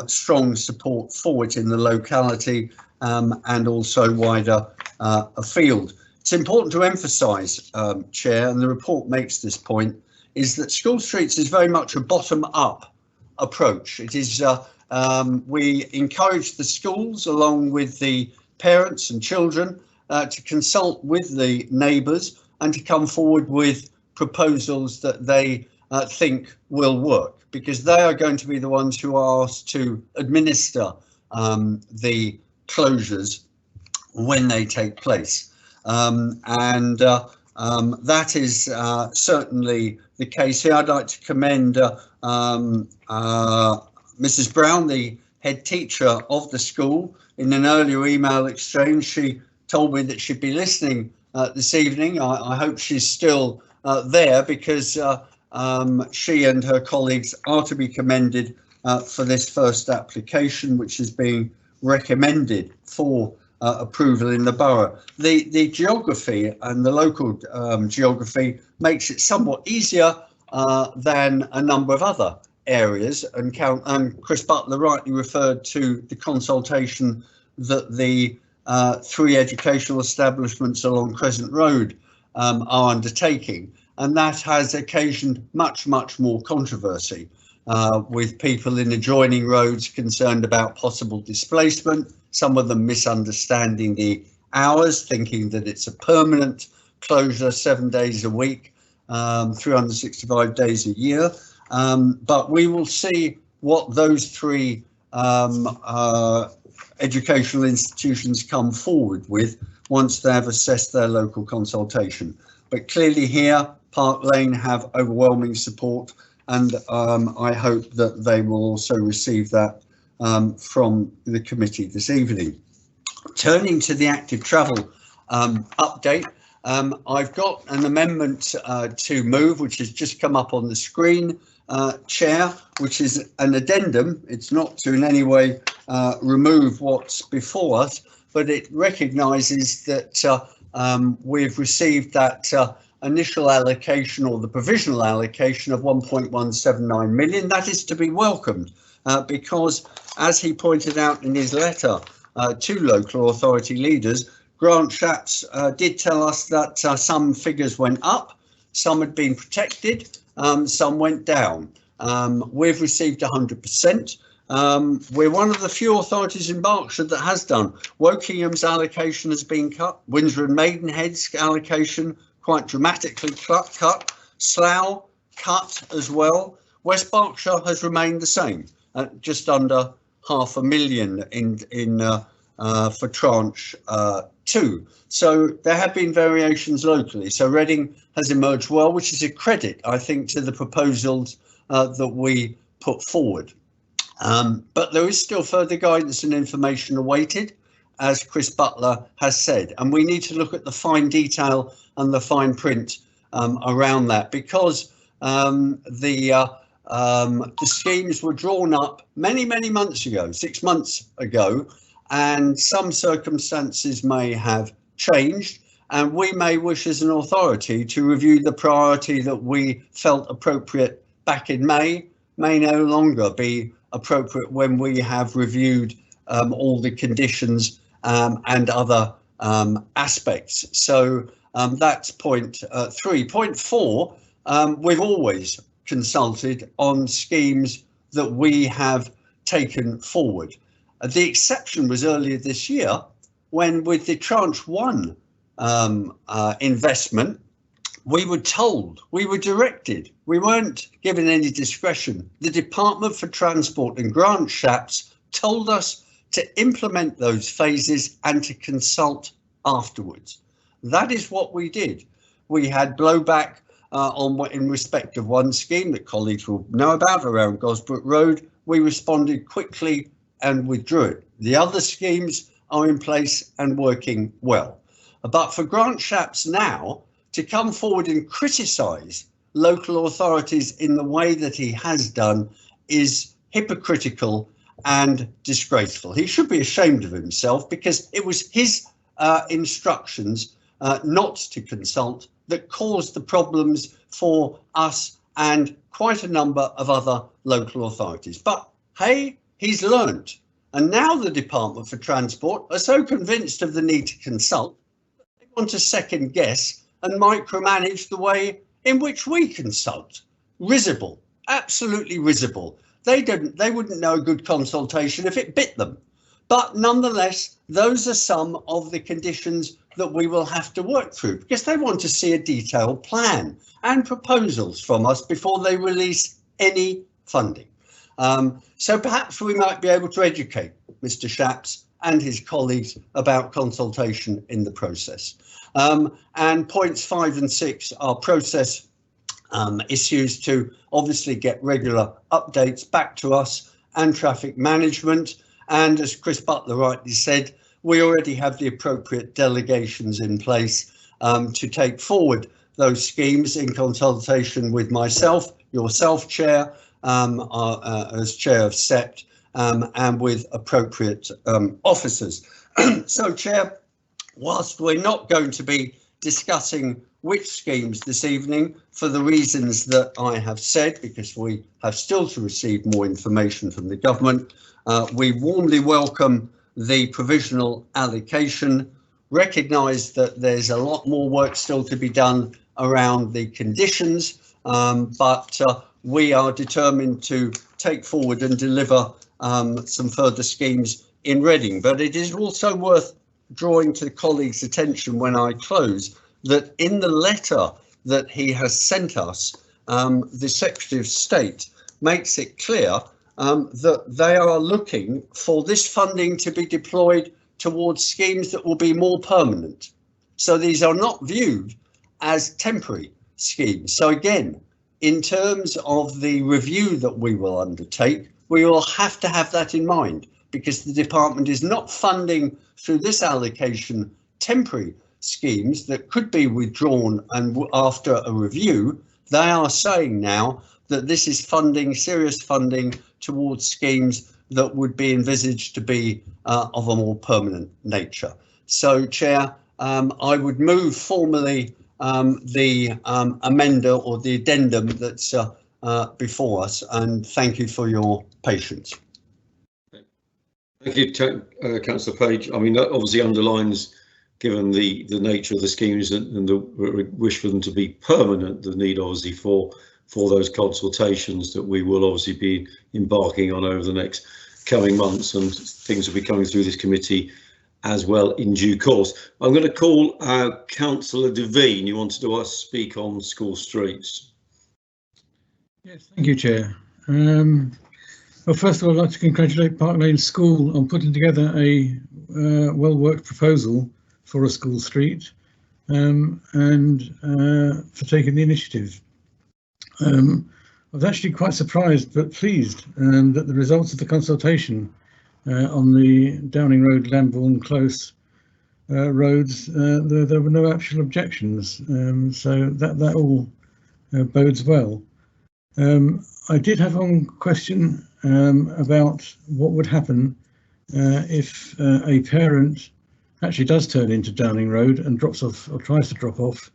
Speaker 8: strong support for it in the locality and also wider afield. It's important to emphasise, Chair, and the report makes this point, is that School Streets is very much a bottom-up approach. It is we encourage the schools, along with the parents and children, to consult with the neighbours and to come forward with proposals that they think will work, because they are going to be the ones who are asked to administer the closures when they take place. That is certainly the case here. I'd like to commend Mrs. Brown, the head teacher of the school. In an earlier email exchange, she told me that she'd be listening this evening. I hope she's still there, because she and her colleagues are to be commended for this first application, which is being recommended for approval in the borough. The geography and the local geography makes it somewhat easier than a number of other areas, and Chris Butler rightly referred to the consultation that the 3 educational establishments along Crescent Road are undertaking, and that has occasioned much more controversy with people in adjoining roads concerned about possible displacement, some of them misunderstanding the hours, thinking that it's a permanent closure 7 days a week, 365 days a year. But we will see what those 3 educational institutions come forward with once they have assessed their local consultation. But clearly here, Park Lane have overwhelming support, and I hope that they will also receive that from the committee this evening. Turning to the active travel update, I've got an amendment to move, which has just come up on the screen, Chair, which is an addendum. It's not to in any way remove what's before us, but it recognises that we've received that initial allocation, or the provisional allocation, of 1.179 million. That is to be welcomed because, as he pointed out in his letter to local authority leaders, Grant Shapps did tell us that some figures went up, some had been protected, some went down. We've received 100%. We're one of the few authorities in Berkshire that has done. Wokingham's allocation has been cut. Windsor and Maidenhead's allocation quite dramatically cut. Slough cut as well. West Berkshire has remained the same, at just under $500,000 for tranche 2. So there have been variations locally. So Reading has emerged well, which is a credit, I think, to the proposals that we put forward. But there is still further guidance and information awaited, as Chris Butler has said, and we need to look at the fine detail and the fine print around that, because the schemes were drawn up many months ago, 6 months ago, and some circumstances may have changed, and we may wish as an authority to review the priority that we felt appropriate back in May no longer be appropriate when we have reviewed all the conditions and other aspects. So that's point 3. Point 4, we've always consulted on schemes that we have taken forward. The exception was earlier this year, when with the tranche 1 investment, we were told, we were directed, we weren't given any discretion. The Department for Transport and Grant Shapps told us to implement those phases and to consult afterwards. That is what we did. We had blowback in respect of one scheme that colleagues will know about around Gosbrook Road. We responded quickly and withdrew it. The other schemes are in place and working well. But for Grant Shapps now to come forward and criticise local authorities in the way that he has done is hypocritical and disgraceful. He should be ashamed of himself, because it was his instructions not to consult that caused the problems for us and quite a number of other local authorities. But hey, he's learnt, and now the Department for Transport are so convinced of the need to consult, they want to second guess and micromanage the way in which we consult. Risible, absolutely risible. They wouldn't know a good consultation if it bit them. But nonetheless, those are some of the conditions that we will have to work through, because they want to see a detailed plan and proposals from us before they release any funding. So perhaps we might be able to educate Mr. Shapps and his colleagues about consultation in the process. And points 5 and 6 are process issues to obviously get regular updates back to us, and traffic management. And as Chris Butler rightly said, we already have the appropriate delegations in place to take forward those schemes in consultation with myself, yourself, Chair, as Chair of SEPT, and with appropriate officers. So, Chair, whilst we're not going to be discussing which schemes this evening for the reasons that I have said, because we have still to receive more information from the government, we warmly welcome the provisional allocation, recognise that there's a lot more work still to be done around the conditions, but we are determined to take forward and deliver some further schemes in Reading. But it is also worth drawing to the colleagues' attention when I close that in the letter that he has sent us, the Secretary of State makes it clear that they are looking for this funding to be deployed towards schemes that will be more permanent. So these are not viewed as temporary schemes. So again, in terms of the review that we will undertake, we will have to have that in mind, because the department is not funding through this allocation temporary schemes that could be withdrawn and after a review. They are saying now that this is funding, serious funding towards schemes that would be envisaged to be of a more permanent nature. So, Chair, I would move formally the amender or the addendum that's before us, and thank you for your patience.
Speaker 1: Thank you, Councillor Page. I mean, that obviously underlines, given the nature of the schemes and the wish for them to be permanent, the need obviously for those consultations that we will obviously be embarking on over the next coming months, and things will be coming through this committee as well in due course. I'm going to call Councillor Devine. You wanted to speak on school streets.
Speaker 3: Yes, thank you, Chair. Well, first of all, I'd like to congratulate Park Lane School on putting together a well-worked proposal for a school street, and for taking the initiative. I was actually quite surprised but pleased that the results of the consultation on the Downing Road, Lambourne Close roads, there were no actual objections, so that all bodes well. I did have one question about what would happen if a parent actually does turn into Downing Road and drops off or tries to drop off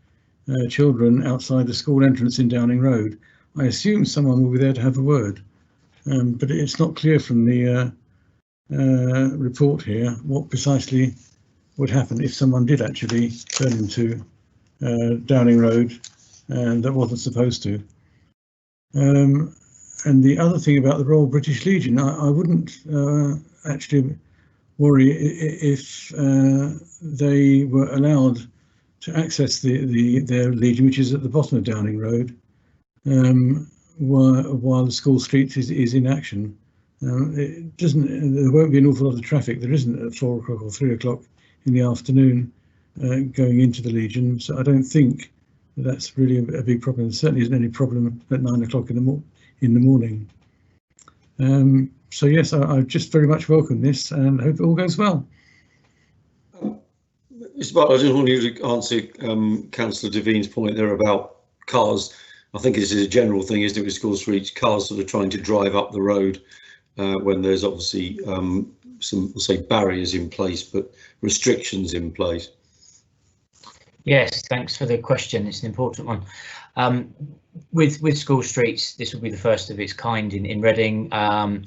Speaker 3: children outside the school entrance in Downing Road. I assume someone will be there to have a word, but it's not clear from the report here what precisely would happen if someone did actually turn into Downing Road and that wasn't supposed to. And the other thing about the Royal British Legion, I wouldn't actually worry if they were allowed to access their Legion, which is at the bottom of Downing Road, while the school street is in action. There won't be an awful lot of traffic. There isn't at 4 o'clock or 3 o'clock in the afternoon going into the Legion, so I don't think that's really a big problem. There certainly isn't any problem at 9 o'clock in the morning. So yes, I just very much welcome this and hope it all goes well.
Speaker 1: Mr. Butler, I just want you to answer Councillor Devine's point there about cars I think this is a general thing, isn't it, with school streets, cars sort of trying to drive up the road when there's obviously some, we'll say, barriers in place, but restrictions in place.
Speaker 17: Yes, thanks for the question. It's an important one. With school streets, this will be the first of its kind in Reading.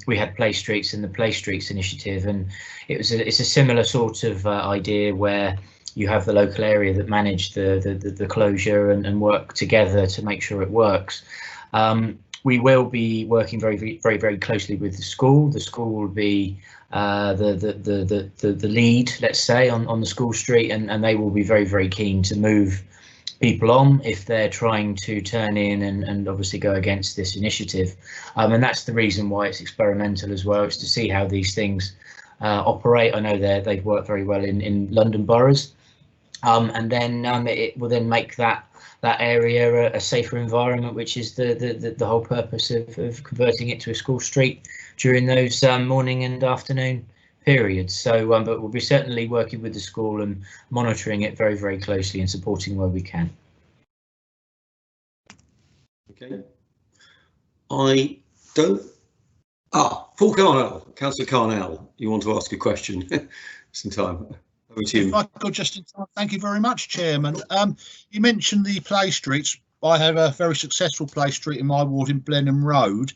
Speaker 17: We had Play Streets and the Play Streets initiative, and it's a similar sort of idea where you have the local area that manage the closure and work together to make sure it works. We will be working very closely with the school. The school will be the lead, let's say, on the school street, and they will be very keen to move people on if they're trying to turn in and obviously go against this initiative. And that's the reason why it's experimental as well. It's to see how these things operate. I know they've worked very well in London boroughs, and then it will then make that area a safer environment, which is the whole purpose of converting it to a school street during those morning and afternoon periods. So but we'll be certainly working with the school and monitoring it very closely and supporting where we can.
Speaker 1: Okay. I don't. Paul Carnell, Councillor Carnell, you want to ask a question? Some time. Over to you.
Speaker 2: If I could just, thank you very much, Chairman. You mentioned the Play Streets. I have a very successful Play Street in my ward in Blenheim Road.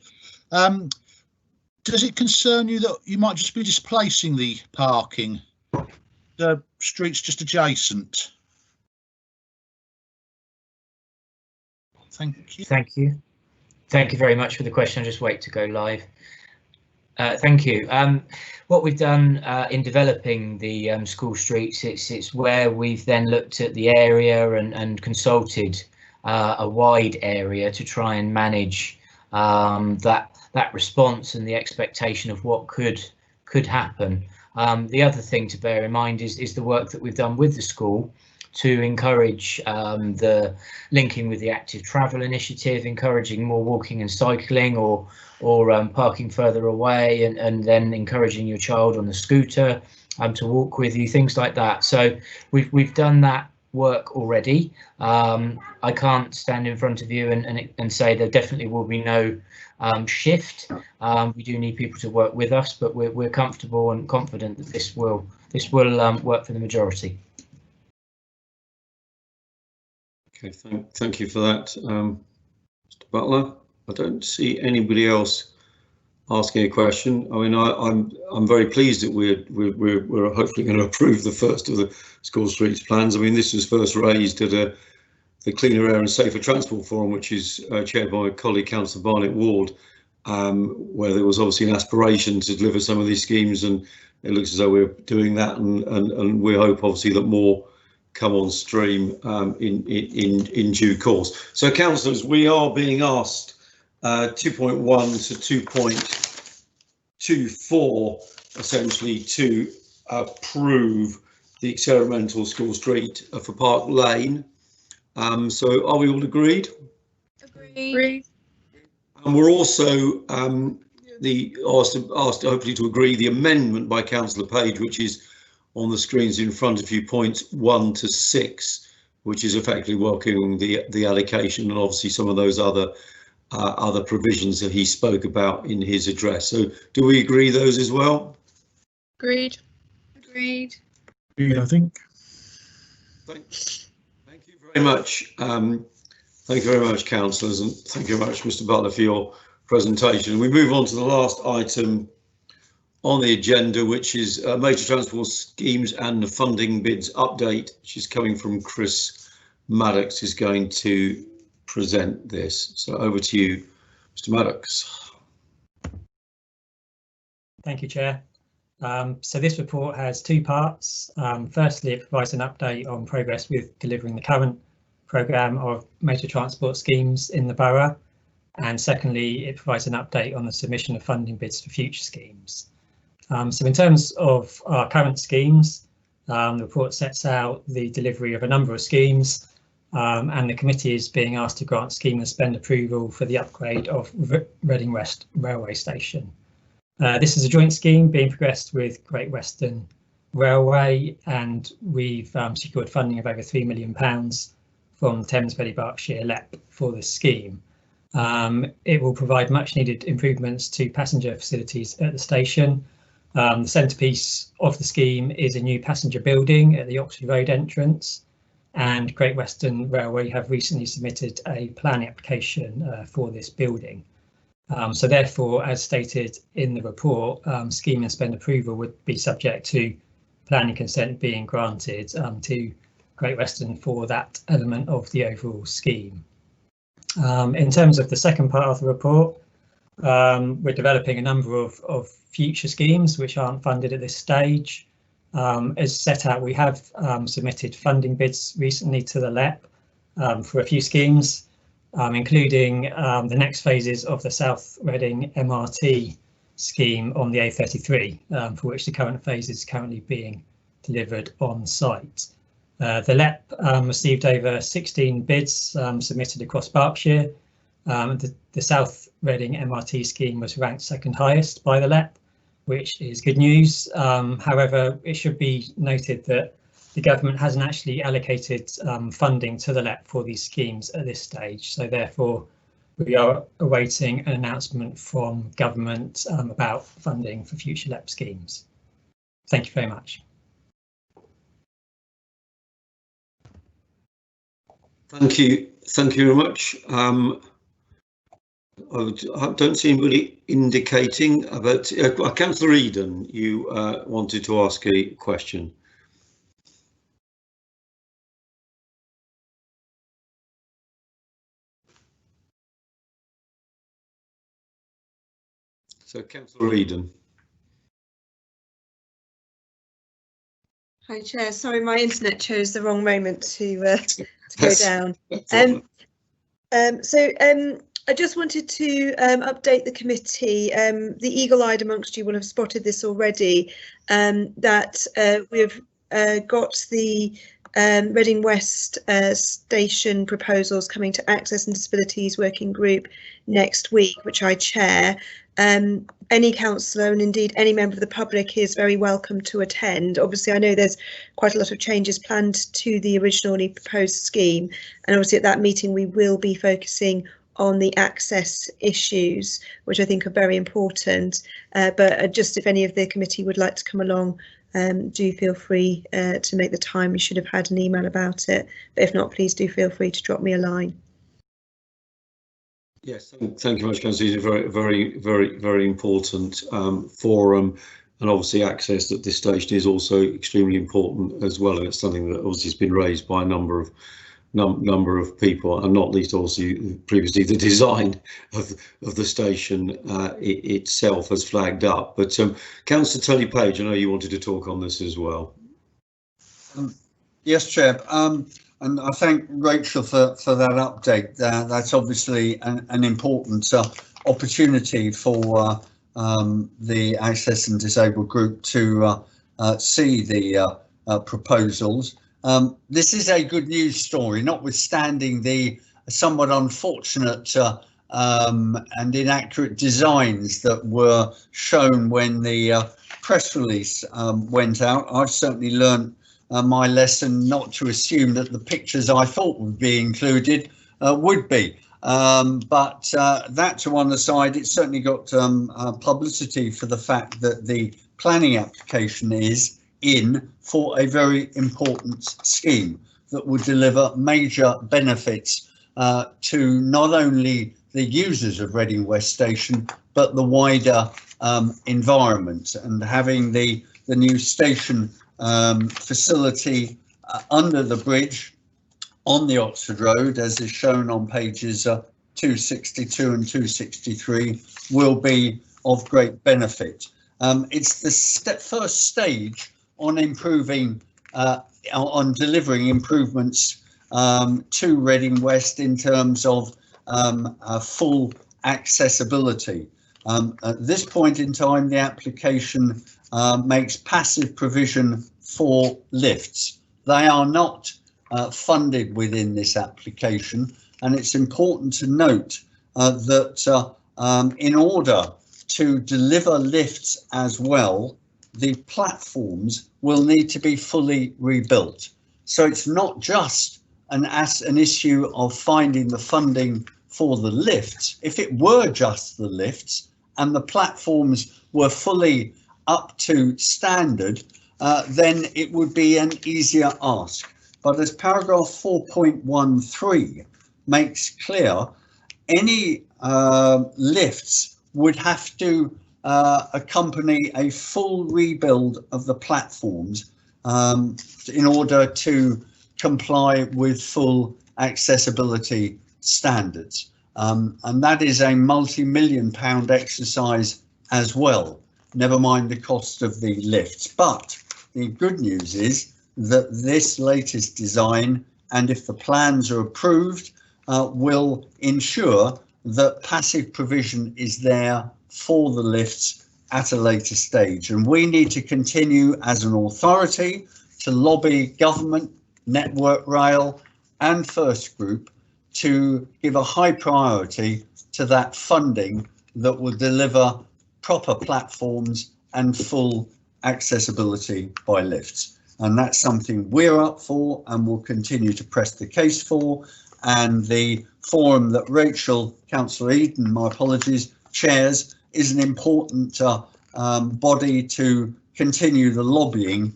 Speaker 2: Does it concern you that you might just be displacing the parking? The streets just adjacent. Thank you.
Speaker 17: Thank you. Thank you very much for the question. I'll just wait to go live. Thank you. What we've done in developing the school streets, it's where we've then looked at the area and consulted a wide area to try and manage that response and the expectation of what could happen. The other thing to bear in mind is the work that we've done with the school to encourage the linking with the active travel initiative, encouraging more walking and cycling, or parking further away, and then encouraging your child on the scooter to walk with you, things like that. So we've done that work already. I can't stand in front of you and say there definitely will be no shift. We do need people to work with us, but we're comfortable and confident that this will work for the majority.
Speaker 1: Okay, thank you for that, Mr. Butler. I don't see anybody else asking a question. I mean, I'm very pleased that we're hopefully going to approve the first of the school streets plans. I mean, this was first raised at the Cleaner Air and Safer Transport Forum, which is chaired by my colleague Councillor Barnett Ward, where there was obviously an aspiration to deliver some of these schemes, and it looks as though we're doing that, and we hope obviously that more come on stream in due course. So, councillors, we are being asked 2.1 to 2.24 essentially to approve the experimental school street for Park Lane. So are we all agreed?
Speaker 5: Agreed.
Speaker 1: And we're also asked hopefully to agree the amendment by Councillor Page, which is on the screens in front of you, points 1 to 6, which is effectively welcoming the allocation and obviously some of those other provisions that he spoke about in his address. So do we agree those as well?
Speaker 14: Agreed.
Speaker 5: Agreed.
Speaker 3: I think.
Speaker 1: Thank you very much. Thank you very much, councillors, and thank you very much, Mr. Butler, for your presentation. We move on to the last item on the agenda, which is major transport schemes and the funding bids update, which is coming from Chris Maddox, is going to present this. So over to you, Mr. Maddox.
Speaker 18: Thank you, Chair. So this report has two parts. Firstly, it provides an update on progress with delivering the current programme of major transport schemes in the borough. And secondly, it provides an update on the submission of funding bids for future schemes. So in terms of our current schemes, the report sets out the delivery of a number of schemes, and the committee is being asked to grant scheme and spend approval for the upgrade of Reading West Railway Station. This is a joint scheme being progressed with Great Western Railway, and we've secured funding of over £3 million from Thames Valley Berkshire LEP for the scheme. It will provide much needed improvements to passenger facilities at the station. The centrepiece of the scheme is a new passenger building at the Oxford Road entrance, and Great Western Railway have recently submitted a planning application for this building. So therefore, as stated in the report, scheme and spend approval would be subject to planning consent being granted to Great Western for that element of the overall scheme. In terms of the second part of the report, we're developing a number of future schemes which aren't funded at this stage. As set out, we have submitted funding bids recently to the LEP for a few schemes, including the next phases of the South Reading MRT scheme on the A33, for which the current phase is currently being delivered on site. The LEP received over 16 bids submitted across Berkshire. The South Reading MRT scheme was ranked second highest by the LEP, which is good news. However, it should be noted that the government hasn't actually allocated funding to the LEP for these schemes at this stage. So therefore, we are awaiting an announcement from government about funding for future LEP schemes. Thank you very much.
Speaker 1: Thank you very much. I don't see anybody indicating about Councillor Eden, you wanted to ask a question. So Councillor Eden.
Speaker 4: Hi Chair, sorry my internet chose the wrong moment to go down. I just wanted to update the committee. The eagle-eyed amongst you will have spotted this already, that we've got the Reading West station proposals coming to Access and Disabilities Working Group next week, which I chair. Any councillor and indeed any member of the public is very welcome to attend. Obviously, I know there's quite a lot of changes planned to the originally proposed scheme, and obviously at that meeting we will be focusing on the access issues, which I think are very important. But just if any of the committee would like to come along, do feel free to make the time. You should have had an email about it, but if not, please do feel free to drop me a line.
Speaker 1: Yes, thank you very much, Councillor. Very important forum, and obviously access at this station is also extremely important as well. And it's something that obviously has been raised by a number of people, and not least also previously the design of the station itself has flagged up. But Councillor Tony Page, I know you wanted to talk on this as well.
Speaker 8: Yes, Chair. And I thank Rachel for that update. That's obviously an important opportunity for the Access and Disabled Group to see the proposals. This is a good news story, notwithstanding the somewhat unfortunate and inaccurate designs that were shown when the press release went out. I've certainly learned my lesson not to assume that the pictures I thought would be included would be. But that to one side, it certainly got publicity for the fact that the planning application is in for a very important scheme that will deliver major benefits to not only the users of Reading West Station, but the wider environment. And having the new station facility under the bridge on the Oxford Road, as is shown on pages 262 and 263, will be of great benefit. It's the first stage on improving, on delivering improvements to Reading West in terms of full accessibility. At this point in time, the application makes passive provision for lifts. They are not funded within this application, and it's important to note that in order to deliver lifts as well, the platforms will need to be fully rebuilt. So it's not just an issue of finding the funding for the lifts. If it were just the lifts and the platforms were fully up to standard, then it would be an easier ask. But as paragraph 4.13 makes clear, any lifts would have to accompany a full rebuild of the platforms in order to comply with full accessibility standards. And that is a multi-million-pound exercise as well, never mind the cost of the lifts. But the good news is that this latest design, and if the plans are approved, will ensure that passive provision is there for the lifts at a later stage. And we need to continue as an authority to lobby government, Network Rail and First Group to give a high priority to that funding that will deliver proper platforms and full accessibility by lifts. And that's something we're up for and will continue to press the case for. And the forum that Rachel, Councillor Eden, my apologies, chairs is an important body to continue the lobbying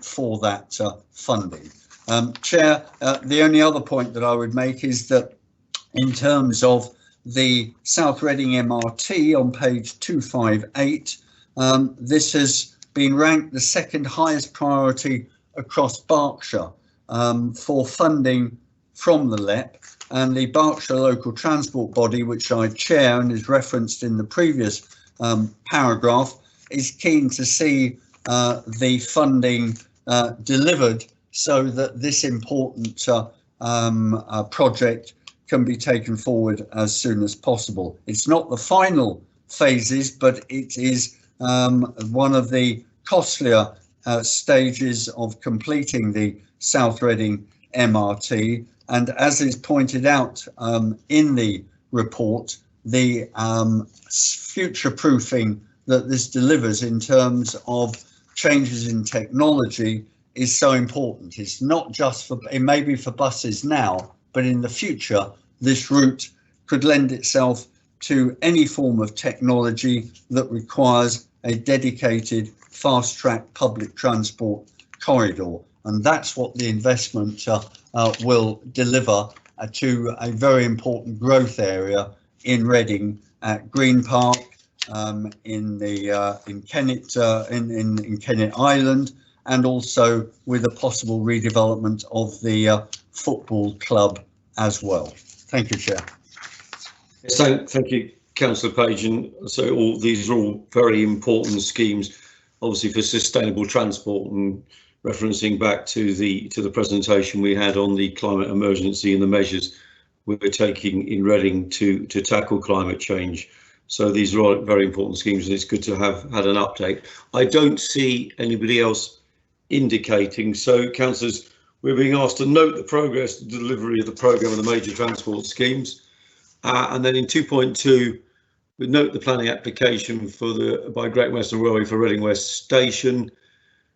Speaker 8: for that funding. Chair, the only other point that I would make is that in terms of the South Reading MRT on page 258, this has been ranked the second highest priority across Berkshire for funding from the LEP, and the Berkshire Local Transport Body, which I chair and is referenced in the previous paragraph, is keen to see the funding delivered so that this important project can be taken forward as soon as possible. It's not the final phases, but it is one of the costlier stages of completing the South Reading MRT. And as is pointed out in the report, the future-proofing that this delivers in terms of changes in technology is so important. It's not just for, it may be for buses now, but in the future, this route could lend itself to any form of technology that requires a dedicated fast-track public transport corridor. And that's what the investment will deliver to a very important growth area in Reading, at Green Park, in Kennet Island, and also with a possible redevelopment of the football club as well. Thank you, Chair.
Speaker 1: So, thank you, Councillor Page. And so these are all very important schemes, obviously for sustainable transport, and referencing back to the presentation we had on the climate emergency and the measures we're taking in Reading to tackle climate change. So these are all very important schemes, and it's good to have had an update. I don't see anybody else indicating. So, councillors, we're being asked to note the progress, the delivery of the programme of the major transport schemes, and then in 2.2, we note the planning application for by Great Western Railway for Reading West Station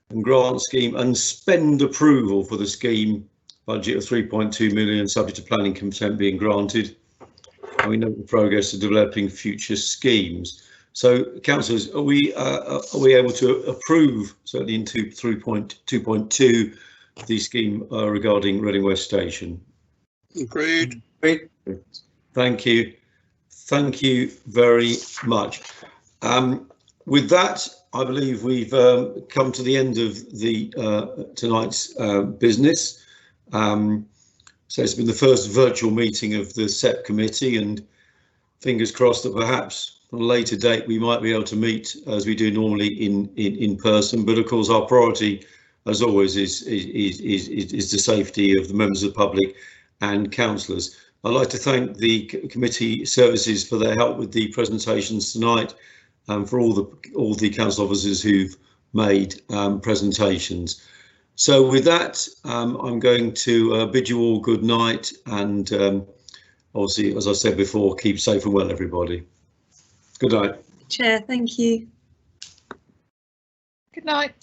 Speaker 1: and grant scheme, and spend approval for the scheme budget of 3.2 million, subject to planning consent being granted. And we note the progress of developing future schemes. So, councillors, are we able to approve, certainly in 3.2, the scheme regarding Reading West Station?
Speaker 6: Agreed.
Speaker 1: Thank you. Thank you very much. With that, I believe we've come to the end of the tonight's business. So it's been the first virtual meeting of the SEPT committee, and fingers crossed that perhaps on a later date we might be able to meet as we do normally in person. But of course, our priority, as always, is the safety of the members of the public and councillors. I'd like to thank the committee services for their help with the presentations tonight, and for all the council officers who've made presentations. So with that, I'm going to bid you all good night, and obviously, as I said before, keep safe and well, everybody. Good night.
Speaker 4: Chair, thank you.
Speaker 14: Good night.